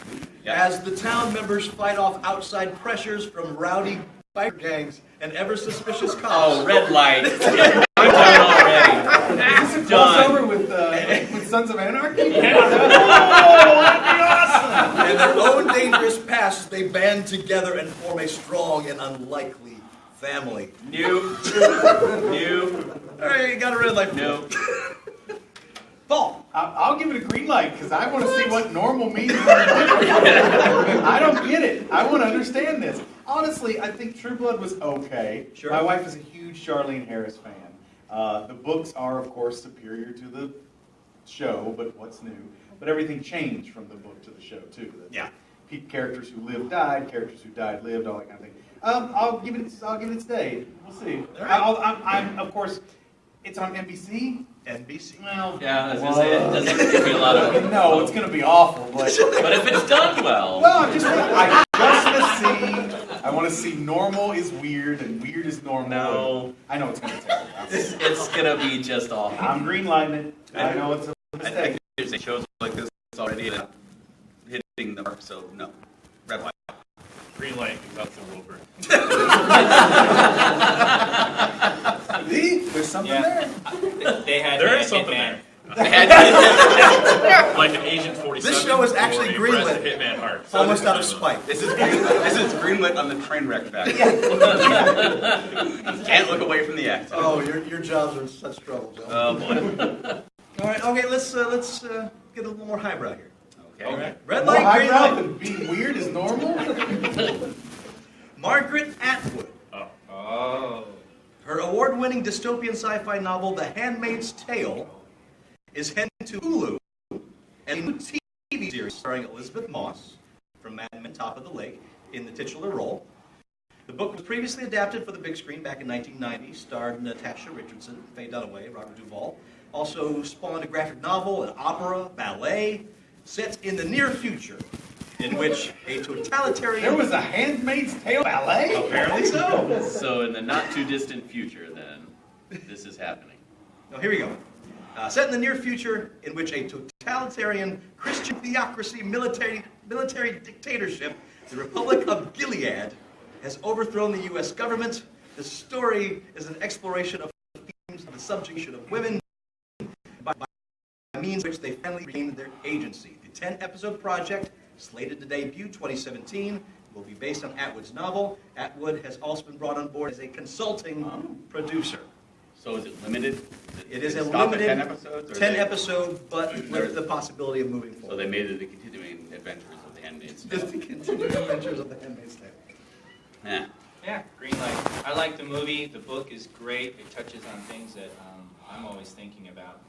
As the town members fight off outside pressures from rowdy biker gangs and ever suspicious cops. Oh, red light. I'm done already. Is this a Done. crossover with Sons of Anarchy? In their own dangerous past, they band together and form a strong and unlikely family. New. All right, you got a red light. No. Paul. I'll give it a green light because I want to see what normal means. I don't get it. I want to understand this. Honestly, I think True Blood was okay. Sure. My wife is a huge Charlene Harris fan. The books are, of course, superior to the show, but what's new? But everything changed from the book to the show, too. Yeah. Characters who lived died, characters who died lived, all that kind of thing. I'll give it its day. We'll see. All right. I'm of course, it's on NBC. NBC. Well, Yeah, I was gonna say it doesn't give me a lot of. no, it's going to be awful, but. But if it's done well. Well, I want to see normal is weird and weird is normal. No. I know it's going to be terrible. It's gonna be just awful. I'm greenlighting it. I know it's a I mistake. think there's shows like this already hitting the mark, so no. Red light. Green light, because that's the rule for. See? There's something Yeah. there. They had There that is something Hitman. there. Like an Agent 47. This show is actually or a Breast greenlit. Hitman Heart. It's almost out of spite. This is greenlit on the train wreck factor. Can't look away from the act. Oh, your jobs are in such trouble, Joe. Oh boy. All right, okay, let's get a little more highbrow here. Okay. All right, red More light, green highbrow light. than being weird is normal? Margaret Atwood. Oh. Oh. Her award-winning dystopian sci-fi novel, The Handmaid's Tale, is heading to Hulu, and a new TV series starring Elizabeth Moss from Mad Men: Top of the Lake in the titular role. The book was previously adapted for the big screen back in 1990, starred Natasha Richardson, Faye Dunaway, Robert Duvall. Also spawned a graphic novel, an opera, ballet, set in the near future, in which a totalitarian... There was a Handmaid's Tale ballet? Apparently so. So in the not too distant future, then, this is happening. Now, here we go. Set in the near future, in which a totalitarian Christian theocracy military dictatorship, the Republic of Gilead, has overthrown the U.S. government. The story is an exploration of themes of the subjugation of women by means which they finally regained their agency. The 10-episode project, slated to debut 2017, will be based on Atwood's novel. Atwood has also been brought on board as a consulting producer. So is it limited? It is Did a stop at limited 10 episodes? or 10 they- episode, but with the possibility of moving So forward. they made it the continuing adventures of the Handmaid's Tale. Just the continuing adventures of the Handmaid's Tale. Yeah. Yeah, green light. I like the movie. The book is great. It touches on things that I'm always thinking about,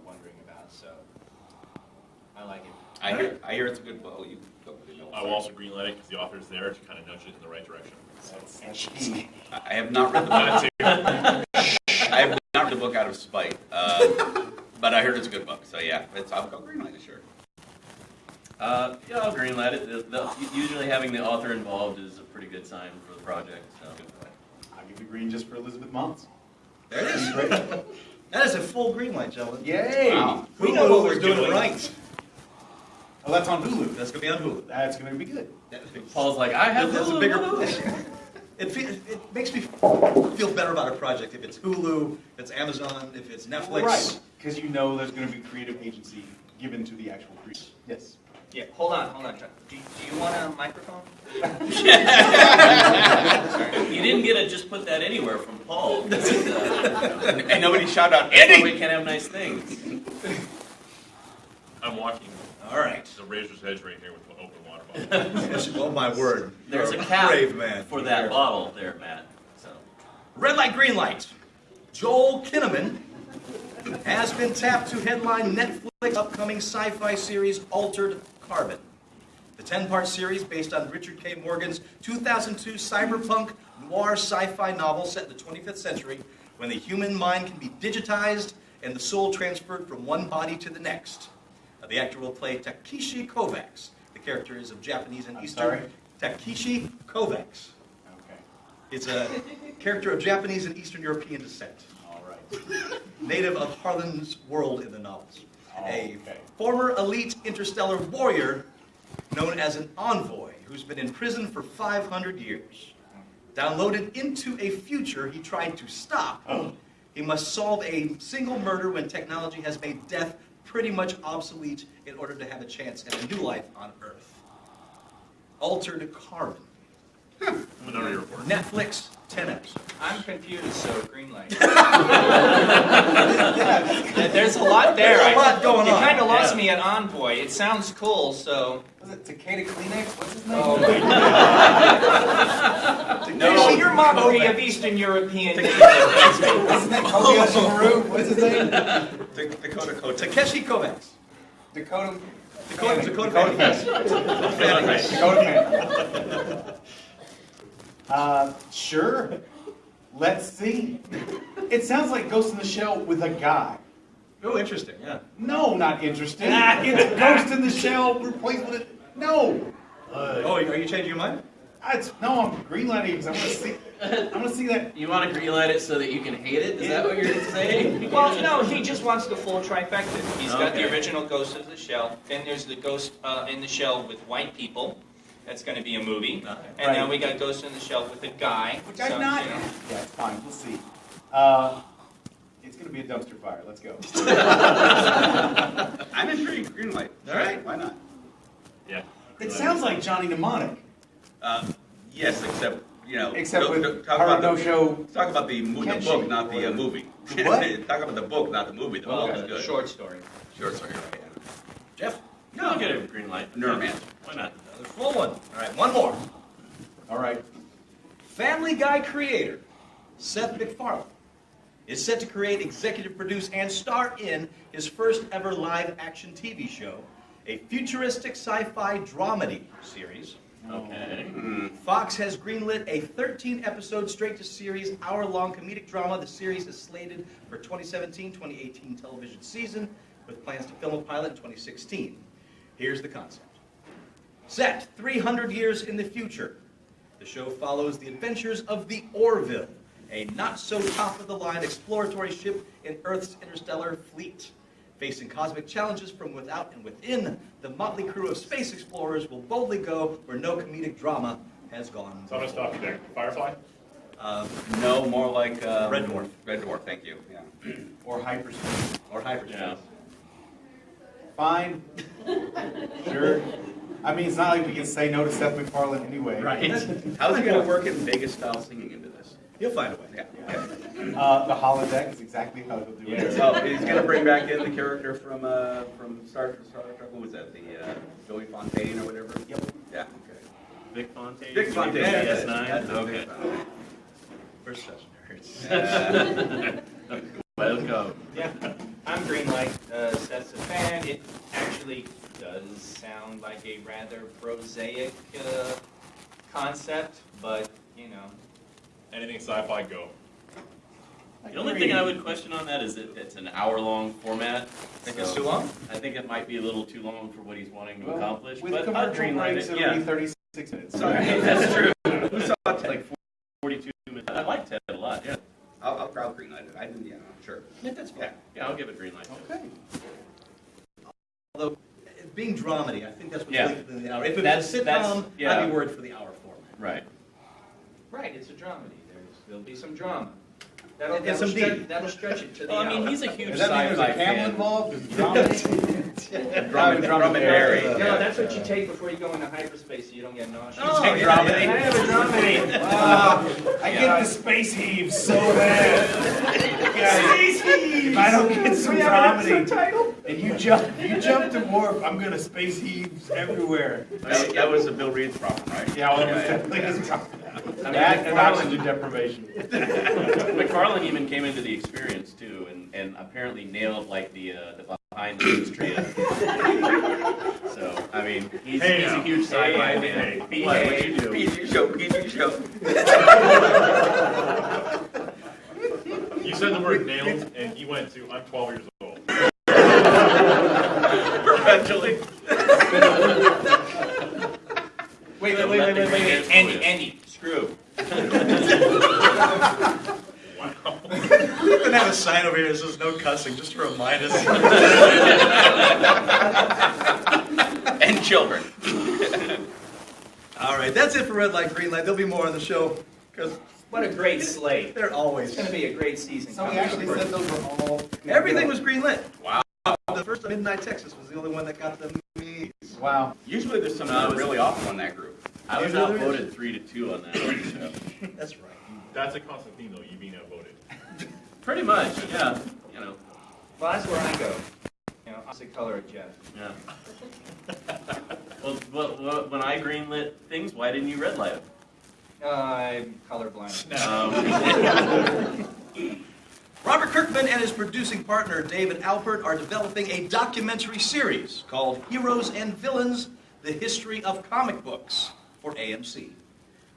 wondering about. So I like it. I hear it's a good book. Oh, you don't really know. I will also greenlight it because the author's there to kind of nudge it in the right direction. That's key. I have not read the That book. too. I have not read the book out of spite, but I heard it's a good book. So yeah, I'll go greenlight it, sure. Yeah, I'll greenlight it. Usually having the author involved is a pretty good sign for the project. So. I'll give you green just for Elizabeth Moss. There it is. That is a full green light, gentlemen. Yay! Wow. We know what we're doing right. Oh, that's on Hulu. That's going to be on Hulu. That's going to be good. Paul's like, I have That's a Hulu, bigger... Hulu. It makes me feel better about a project if it's Hulu, if it's Amazon, if it's Netflix. Right, because you know there's going to be creative agency given to the actual creator. Yes. Yeah, hold on. Do you want a microphone? You didn't get a just put that anywhere from Paul. And nobody shout out, That's why Eddie! we can't have nice things. I'm walking All right. the razor's edge right here with an open water bottle. Oh, my word. There's You're a cap brave man. for that bottle there, Matt. So. Red light, green light. Joel Kinnaman has been tapped to headline Netflix upcoming sci-fi series Altered Carbon. The 10-part series based on Richard K. Morgan's 2002 cyberpunk noir sci-fi novel set in the 25th century when the human mind can be digitized and the soul transferred from one body to the next. The actor will play Takeshi Kovacs. The character is of Japanese and Eastern... sorry? Takeshi Kovacs. Okay. It's a character of Japanese and Eastern European descent. All right. Native of Harlan's world in the novels. Oh, A okay. former elite interstellar warrior known as an envoy who's been in prison for 500 years. Downloaded into a future he tried to stop, he must solve a single murder when technology has made death pretty much obsolete in order to have a chance at a new life on Earth. Altered Carbon. Minority Report. Netflix, 10 episodes. I'm confused, so green light. There's a lot there. There's a lot going You on. kind of lost me at Envoy. It sounds cool, so... Was it Takeda Kleenex? What's his name? Oh my God. No, your mockery of Eastern European names. Isn't that Kobayashi Maru? What's his name? Dakota Kote. Takeshi Kovacs. Dakota. Dakota Fanning. Dakota Fanning. Sure. Let's see. It sounds like Ghost in the Shell with a guy. Oh, interesting, yeah. No, not interesting. It's Ghost in the Shell replaced with it. No. Oh, are you changing your mind? No, I'm greenlighting because I want to see that. You want to greenlight it so that you can hate it? Is that what you're saying? Well, no, he just wants the full trifecta. He's got the Okay. original Ghost of the Shell. Then there's the Ghost in the Shell with white people. That's going to be a movie. Right. And then we got Ghost in the Shell with a guy. Which I'm So, not. you know. Yeah, it's fine. We'll see. It's going to be a dumpster fire. Let's go. I'm intrigued. Green light. All right. Why not? Yeah. It sounds like Johnny Mnemonic. Yes, except Except with talk Horror about No the, Show. talk about the Kenshi book, not the or- movie. The what? Talk about the book, not the movie. The Well, book is good. short story. Short story, right? Jeff? No, I'll get a green light. Neuromancer. Why not? Another full one. All right, one more. All right. Family Guy creator Seth MacFarlane is set to create, executive produce, and star in his first ever live-action TV show, a futuristic sci-fi dramedy series. Okay. Fox has greenlit a 13-episode straight-to-series, hour-long comedic drama. The series is slated for 2017-2018 television season, with plans to film a pilot in 2016. Here's the concept. Set 300 years in the future, the show follows the adventures of the Orville, a not-so-top-of-the-line exploratory ship in Earth's interstellar fleet. Facing cosmic challenges from without and within, the motley crew of space explorers will boldly go where no comedic drama has gone So I'm gonna stop you there. Firefly? No, more like Red Dwarf. Red Dwarf, thank you. Yeah. Or hyperspace. Or hyperspace. Yeah. Fine. Sure. I mean, it's not like we can say no to Seth MacFarlane anyway. Right. How's he gonna work in Vegas-style singing into this? He'll find a way. Yeah. The holodeck is exactly how he'll do it. Oh, he's gonna bring back in the character from Star Trek. What was that? The Joey Fontaine or whatever. Yep. Yeah. Okay. Vic Fontaine? Vic Fontaine. Yes, That's it. Okay. Vic Fontaine. We're such nerds. Welcome. Yeah, I'm green light. Seth's a fan. It actually does sound like a rather prosaic concept, but you know. Anything sci-fi, go. The only thing I would question on that is that it's an hour-long format. Think it's too long? I think it might be a little too long for what he's wanting to Well, accomplish. with But I'd commercial green light breaks, it. it'll be Yeah, 36 minutes. that's true. Who saw It's it? like 42 minutes. I like Ted a lot. Yeah. I'll crowd green light it. I didn't. Yeah, sure. Yeah, that's fine. Yeah, I'll give it green light. Okay. Although, being dramedy, I think that's what's Yeah. linked in the hour. If it That's- was a that's- sitcom, yeah. I'd be worried for the hour format. Right. Right, it's a dramedy. There'll be some drama. And some deep. That'll stretch it to the Well, I mean, hour. he's a huge Does that mean there's a sci-fi camel fan. involved? Is drama? Drum and Mary. No, that's what you take before you go into hyperspace so you don't get nauseous. Oh, Take yeah, dramedy. yeah. I have a dramedy. I get the space heaves so bad. If I don't get some dramedy, and you jump to warp, I'm gonna space heaves everywhere. That was a Bill Reed's problem, right? Yeah, well, it was definitely his problem. I mean, That and McFarlane- oxygen deprivation. McFarlane even came into the experience too, and apparently nailed like the behind the scenes trailer. So I mean, he's a huge sci-fi fan. What you do? PG show. You said the word nailed, and he went to, I'm 12 years old. Perpetually. Wait. So let the green dance for you. Andy, screw. Wow. We can have a sign over here that says no cussing, just to remind us. And children. All right, that's it for Red Light, Green Light. There'll be more on the show, because What a great slate. they're always. It's going to be a great season. So we coming actually up. said those were all. Everything was green lit. Wow. The first Midnight Texas was the only one that got the me's. Wow. Usually there's something really awful in that group. I was Usually there is. outvoted 3-2 on that one. So. That's right. That's a constant theme, though, you being outvoted. Pretty much, yeah. You know, Well, that's where I go. You know, opposite color of Jeff. yeah. Well, when I greenlit things, why didn't you red light them? I'm colorblind. Robert Kirkman and his producing partner David Alpert are developing a documentary series called Heroes and Villains, The History of Comic Books for AMC.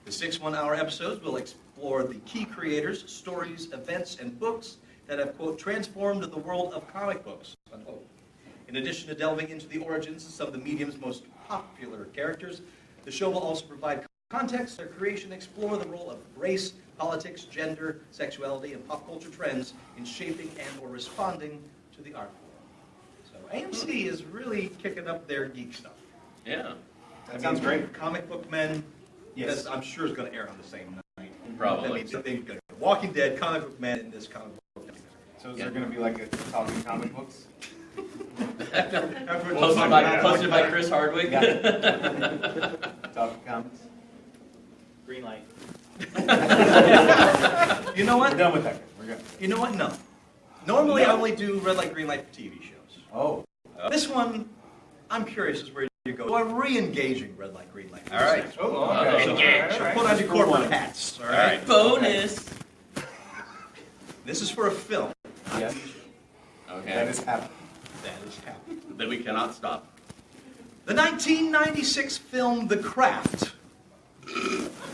The 6 one-hour episodes will explore the key creators, stories, events, and books that have, quote, transformed the world of comic books, unquote. In addition to delving into the origins of some of the medium's most popular characters, the show will also provide context, their creation, explore the role of race, politics, gender, sexuality, and pop culture trends in shaping and or responding to the art form. So AMC is really kicking up their geek stuff. Yeah. That sounds great. Comic Book Men, Yes. yes, I'm sure is going to air on the same night. Probably. That means that they've got Walking Dead, Comic Book Men, and this comic book documentary. So is there going to be like a talking comic books? Posted by Chris Hardwick. Talking comics. Green light. You know what? We're done with that. We're good. You know what? No. Normally I only do red light, green light for TV shows. Oh. This one, I'm curious as where you go. So I'm re-engaging red light, green light. All right. Oh, Okay. okay. So put on your corporate hats. All All right. right. Bonus. This is for a film. Yes. That Okay. is happening. That is happening. Then we cannot stop. The 1996 film The Craft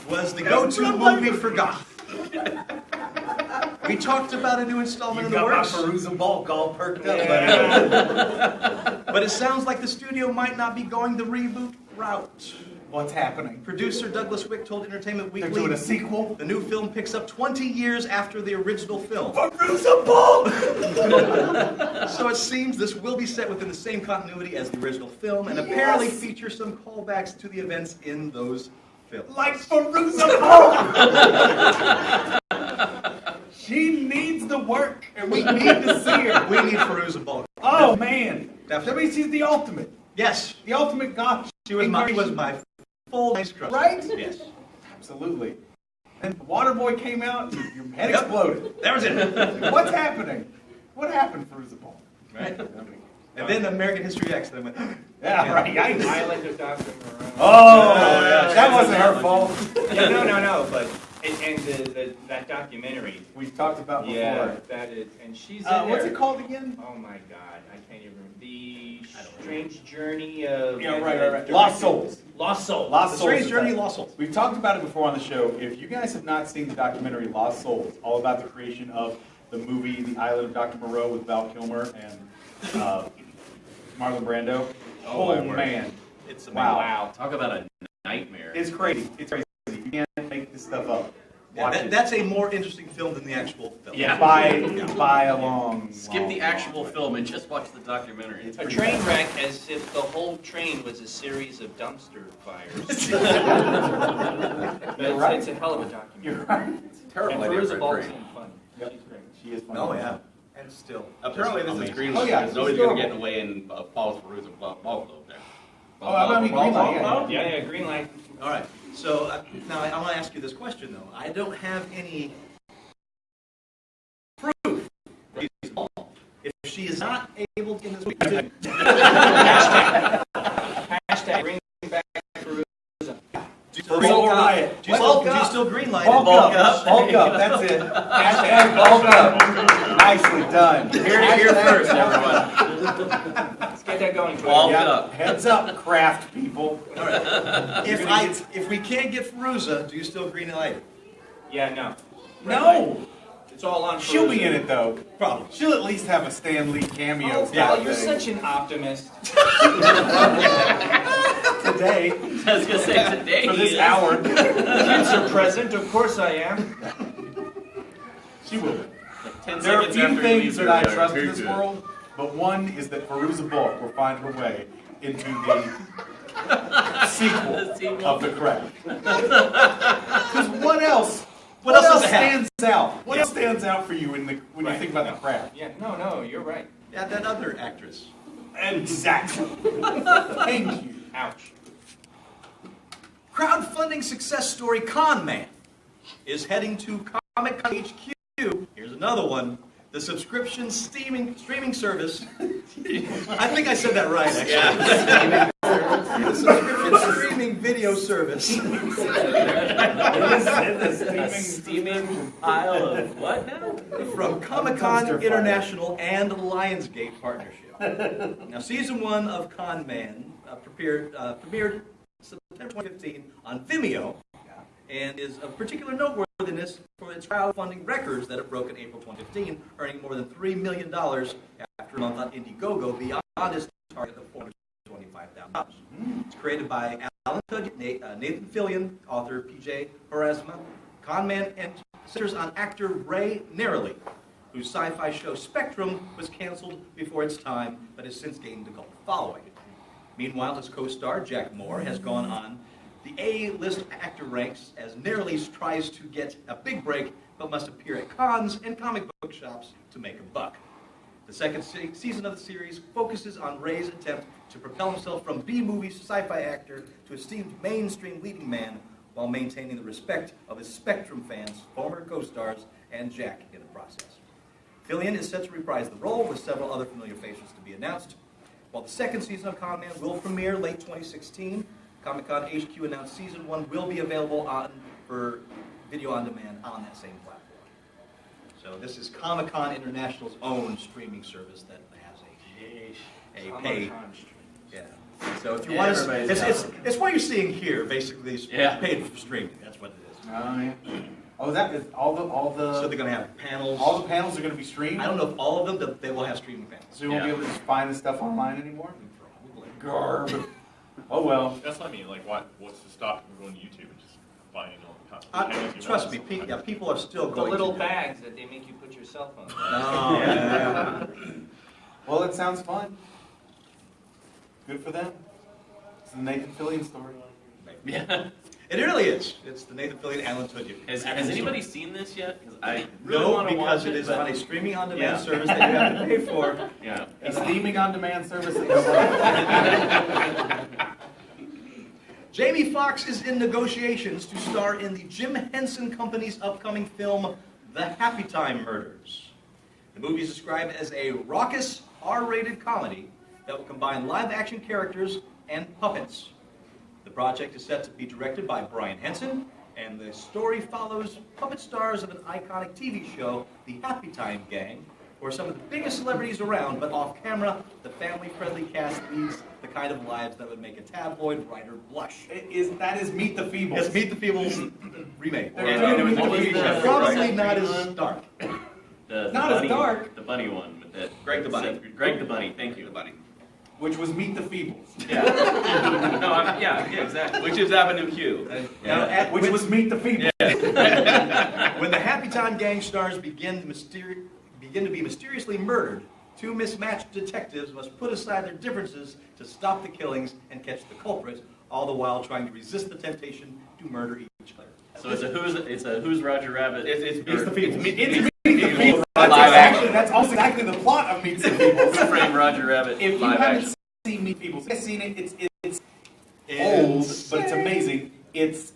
was the go-to movie for goth. We talked about a new installment in the works, Perusa Bulk all perked up. but it sounds like the studio might not be going the reboot route. What's happening? Producer Douglas Wick told Entertainment They're doing Weekly a sequel? the new film picks up 20 years after the original film. Perusa Bulk! So it seems this will be set within the same continuity as the original film and apparently feature some callbacks to the events in those films. Like Perusa Bulk! She needs the work, and we need to see her. We need Perusa Bulk. Oh, man. Definitely. That means she's the ultimate. Yes, The ultimate goth. she was my full nice crush. Right? Yes. Absolutely. And Waterboy came out, your head Yep. exploded. That was it. What's happening? What happened, Perusa Bulk? Right. And then American History X, and I went, Yeah, right. Yikes. Island of Dr. Moreau. Oh, yeah. that wasn't her fault. Yeah, no, but that documentary. We've talked about before. Yeah, that is, and she's in What's there. it called again? Oh my God, I can't even remember. The Strange Journey of Yeah, right. Lost Souls. Lost Soul. Lost The Souls. Strange is Journey that. of Lost Souls. We've talked about it before on the show. If you guys have not seen the documentary Lost Souls, all about the creation of the movie The Island of Dr. Moreau with Val Kilmer and Marlon Brando. Oh, my word. Man. It's amazing. Wow. Talk about a nightmare. It's crazy. It's crazy. You can't make this stuff up. Yeah, Watch it. that's a more interesting film than the actual film. Yeah. By a long. Skip the actual film and just watch the documentary. It's A pretty train bad. wreck as if the whole train was a series of dumpster fires. You're right. It's a hell of a documentary. You're right. Terrible And idea Perusa for a Bulk's train. funny. Yep. She's great. She is funny. Oh, yeah. And still. Apparently this is Amazing. green Oh, light. yeah, Because nobody's it's going to still- get in the way and Paul's Perusa Bulk over there. Oh, I mean, green light, yeah. Yeah, green light. All right. So now I want to ask you this question, though. I don't have any proof that she's involved. If she is not able to get in this movie, Hashtag bring back Perusa. do you For still Bulk Riot. do you still green light? Bulk up. Bulk up. That's it. Hashtag bulk up. Nicely done. Here first, everyone. Let's get that going. Bulk Yep. up. Heads up, craft people. All right. If we can't get Feruza, do you still green light it? Yeah, no. No. It's all on She'll be Perusa. in it though. Probably. She'll at least have a Stan Lee cameo. Oh, type Val, you're thing. such an optimist. Today. I was going to say today. For this is- hour. Kids are present, of course I am. She will. 10 There are a seconds few after he things leaves that her, I we are trust in very this good. world, but one is that Perusa Bulk will find her way into the sequel The sequel. of The Craft. Because what else? What else does it have? stands out? What else stands out for you when you Right. think about The Craft? Yeah, no, you're right. Yeah, that other actress. Exactly. Thank you. Ouch. Crowdfunding success story Con Man is heading to Comic Con HQ. Here's another one. The subscription streaming service. I think I said that right, actually. Yeah. The subscription streaming video service A steaming pile of what now? from Comic Con International and Lionsgate Partnership. Now, season 1 of Con Man premiered September 2015 on Vimeo and is of particular noteworthiness for its crowdfunding records that it broke in April 2015, earning more than $3 million after a month on Indiegogo beyond its target of $425,000. It's created by Alan Tudyk, Nathan Fillion, author PJ Horazma. Con Man and centers on actor Ray Neroli, whose sci-fi show Spectrum was canceled before its time, but has since gained a cult following. Meanwhile, his co-star, Jack Moore, has gone on the A-list actor ranks as Nerlys tries to get a big break, but must appear at cons and comic book shops to make a buck. The second season of the series focuses on Ray's attempt to propel himself from B-movie sci-fi actor to esteemed mainstream leading man while maintaining the respect of his Spectrum fans, former co-stars, and Jack in the process. Fillion is set to reprise the role with several other familiar faces to be announced. While the second season of Con Man will premiere late 2016, Comic-Con HQ announced Season 1 will be available for video on demand on that same platform. So this is Comic-Con International's own streaming service that has a paid. Yeah. So if you want to, it's what you're seeing here, basically. Paid for streaming. That's what it is. Oh yeah. Oh, that is all the. So they're going to have panels. All the panels are going to be streamed. I don't know if all of them, but they will have streaming panels. So you won't be able to just find the stuff online anymore. Probably. Garb. Oh well. That's what I mean. Like, what's to stop from going to YouTube and just finding all the content? Trust me, people are still The going little to bags that they make you put your cell phone in. Oh, yeah. Well, it sounds fun. Good for them. It's the Nathan Fillion story. Yeah. It really is. It's the Nathan Fillion, Alan Tudyk. Has anybody seen this yet? Because I really No, want to because watch it is but- on a streaming on-demand Yeah. service that you have to pay for. Yeah. A streaming on-demand service. Jamie Foxx is in negotiations to star in the Jim Henson Company's upcoming film, The Happy Time Murders. The movie is described as a raucous, R-rated comedy that will combine live-action characters and puppets. The project is set to be directed by Brian Henson, and the story follows puppet stars of an iconic TV show, The Happy Time Gang, who are some of the biggest celebrities around, but off-camera, the family-friendly cast leads the kind of lives that would make a tabloid writer blush. That is Meet the Feebles. Yes, Meet the Feebles remake. They're doing it with the Feebles. Probably not as dark. The Not as bunny, dark. The bunny one. With that, Greg the Bunny. Greg the Bunny, thank you. The bunny. Which was Meet the Feebles. Yeah. No, yeah, exactly. Which is Avenue Q. Which was Meet the Feebles. When the Happy Time Gang stars begin to be mysteriously murdered, two mismatched detectives must put aside their differences to stop the killings and catch the culprit, all the while trying to resist the temptation to murder each other. So it's a who's Roger Rabbit. It's the Feebles. It's Meet the Feebles. That's also exactly the plot of Meet the Feebles. Who Framed Roger Rabbit. If you live haven't action. seen Meet the Feebles, you've seen it. It's old, but it's amazing. It's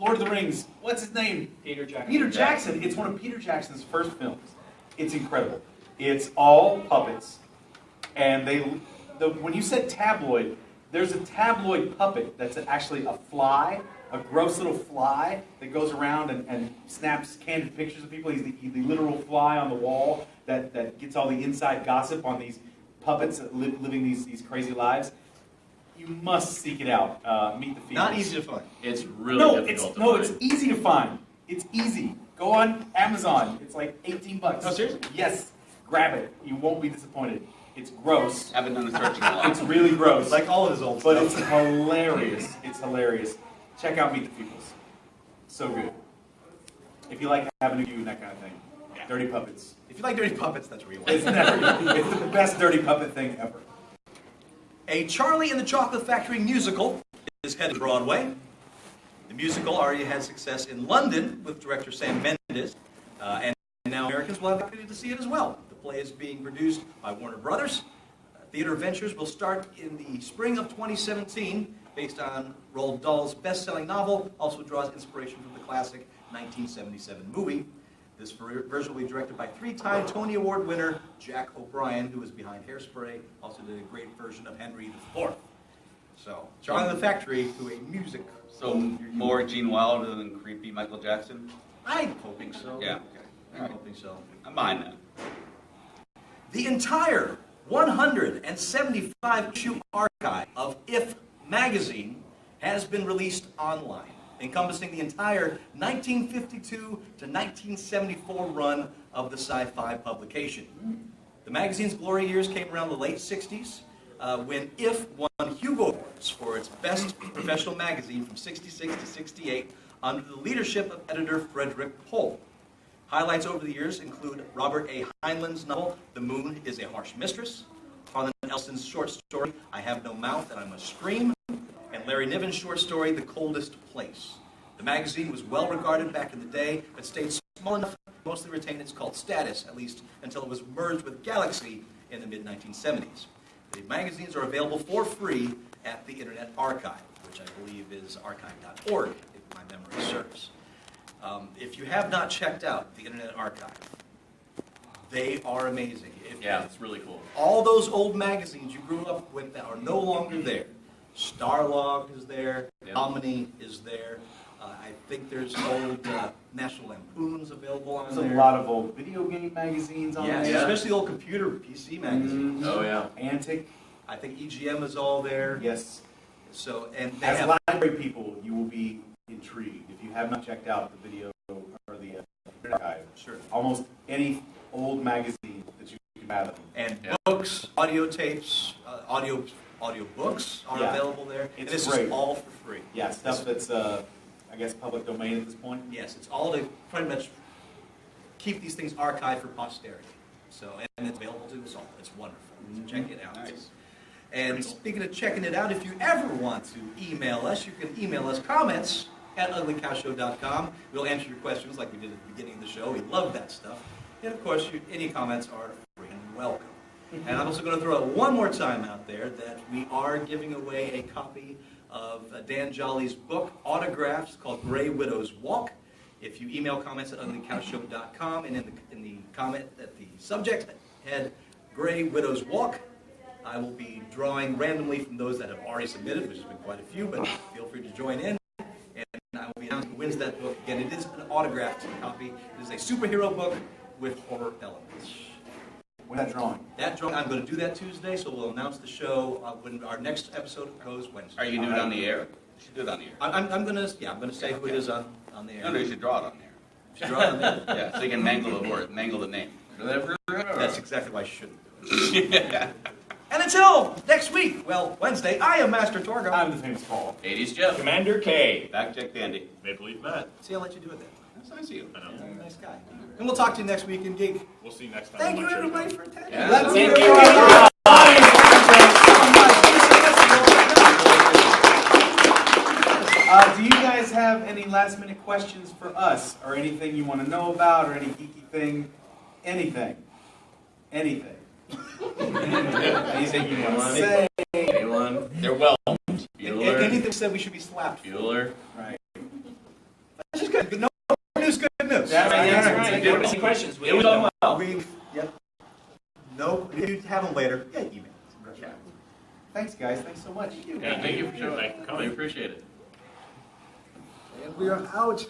Lord of the Rings. What's his name? Peter Jackson. Peter Jackson. It's one of Peter Jackson's first films. It's incredible. It's all puppets, and when you said tabloid, there's a tabloid puppet that's actually a fly, a gross little fly that goes around and snaps candid pictures of people. He's the literal fly on the wall that gets all the inside gossip on these puppets living these crazy lives. You must seek it out. Meet the Feebles. Not easy to find. It's really difficult to find. It's easy to find. It's easy. Go on Amazon. It's like $18. Oh, seriously? Yes. Grab it. You won't be disappointed. It's gross. Haven't done the searching in a while. It's really gross. Like all of his old But stuff. it's hilarious. It's hilarious. Check out Meet the Feebles. So good. If you like Avenue Q and that kind of thing. Dirty puppets. If you like dirty puppets, that's where you want It's the best dirty puppet thing ever. A Charlie and the Chocolate Factory musical is headed to Broadway. The musical already had success in London with director Sam Mendes, and now Americans will have the opportunity to see it as well. The play is being produced by Warner Brothers. Theater Ventures will start in the spring of 2017, based on Roald Dahl's best-selling novel, also draws inspiration from the classic 1977 movie. This version will be directed by three-time Tony Award winner Jack O'Brien, who was behind Hairspray, also did a great version of Henry IV. So, Charlie and the Factory to a music. So more Gene Wilder than creepy Michael Jackson? I'm hoping so. Yeah. I'm hoping so. I'm behind that. The entire 175-issue archive of If magazine has been released online, encompassing the entire 1952 to 1974 run of the sci-fi publication. The magazine's glory years came around the late 60s, when If won Hugo Awards for its best professional magazine from 66 to 68 under the leadership of editor Frederick Pohl. Highlights over the years include Robert A. Heinlein's novel, The Moon is a Harsh Mistress, Harlan L. Nelson's short story, I Have No Mouth and I Must Scream, and Larry Niven's short story, The Coldest Place. The magazine was well regarded back in the day, but stayed small enough to mostly retain its cult status, at least until it was merged with Galaxy in the mid-1970s. The magazines are available for free at the Internet Archive, which I believe is archive.org, if my memory serves. If you have not checked out the Internet Archive, they are amazing. Yeah, it's really cool. All those old magazines you grew up with that are no longer there. Starlog is there, Yeah. Omni is there. I think there's old National Lampoons available on There's there. a lot of old video game magazines on Yeah, there. especially old computer PC magazines. Oh, yeah. Antic, I think EGM is all there. yes. So, and they As have, library people, you will be intrigued if you have not checked out the video or the Internet Archive. sure. Almost any old magazine that you can fathom. And Yeah. books, audio tapes, audio books are Yeah. available there. And It's this great. is all for free. Yeah, stuff that's, I guess, public domain at this point. Yes, it's all to pretty much keep these things archived for posterity. So, and it's available to us all. It's wonderful. So check it out. Nice. And speaking of checking it out, if you ever want to email us, you can email us comments at uglycowshow.com. We'll answer your questions like we did at the beginning of the show. We love that stuff. And of course, any comments are free and welcome. And I'm also going to throw it one more time out there that we are giving away a copy of Dan Jolly's book, Autographs, called Gray Widow's Walk. If you email comments at uglycowshow.com, and in the comment at the subject head, Gray Widow's Walk, I will be drawing randomly from those that have already submitted, which has been quite a few, but feel free to join in. And I will be announcing who wins that book. Again, it is an autographed copy. It is a superhero book with horror elements. When's that drawing? That drawing, I'm going to do that Tuesday, so we'll announce the show when our next episode goes Wednesday. Are you gonna do it on the air? You should do it on the air. I'm going to say who it is on the air. No, you should draw it on there. Should draw it on there? Yeah, so you can mangle the word, mangle the name. That's exactly why I shouldn't do it. And until next week, well, Wednesday, I am Master Torgo. I'm the famous Paul. 80s Jeff. Commander K. Back check dandy. Maple Leaf Matt. See, I'll let you do it then. That's nice of you. I know. You're a nice guy. And we'll talk to you next week in Geek. We'll see you next time. Thank on you, my show. everybody, for attending. Yeah. Let's Thank see you. Do you guys have any last minute questions for us, or anything you want to know about, or any geeky thing? Anything. Anything. Anything you want to say? Anyone? They're well. Bueller. Anything said we should be slapped. Bueller. Right. That's just good. No news, good news. That's right. That's All right. right. Give us any questions. It was all well. Yep. No, if you have them later, yeah, email. Yeah. Thanks, guys. Thanks so much. Yeah, thank you for showing. Thank you for We coming. appreciate it. And we are out.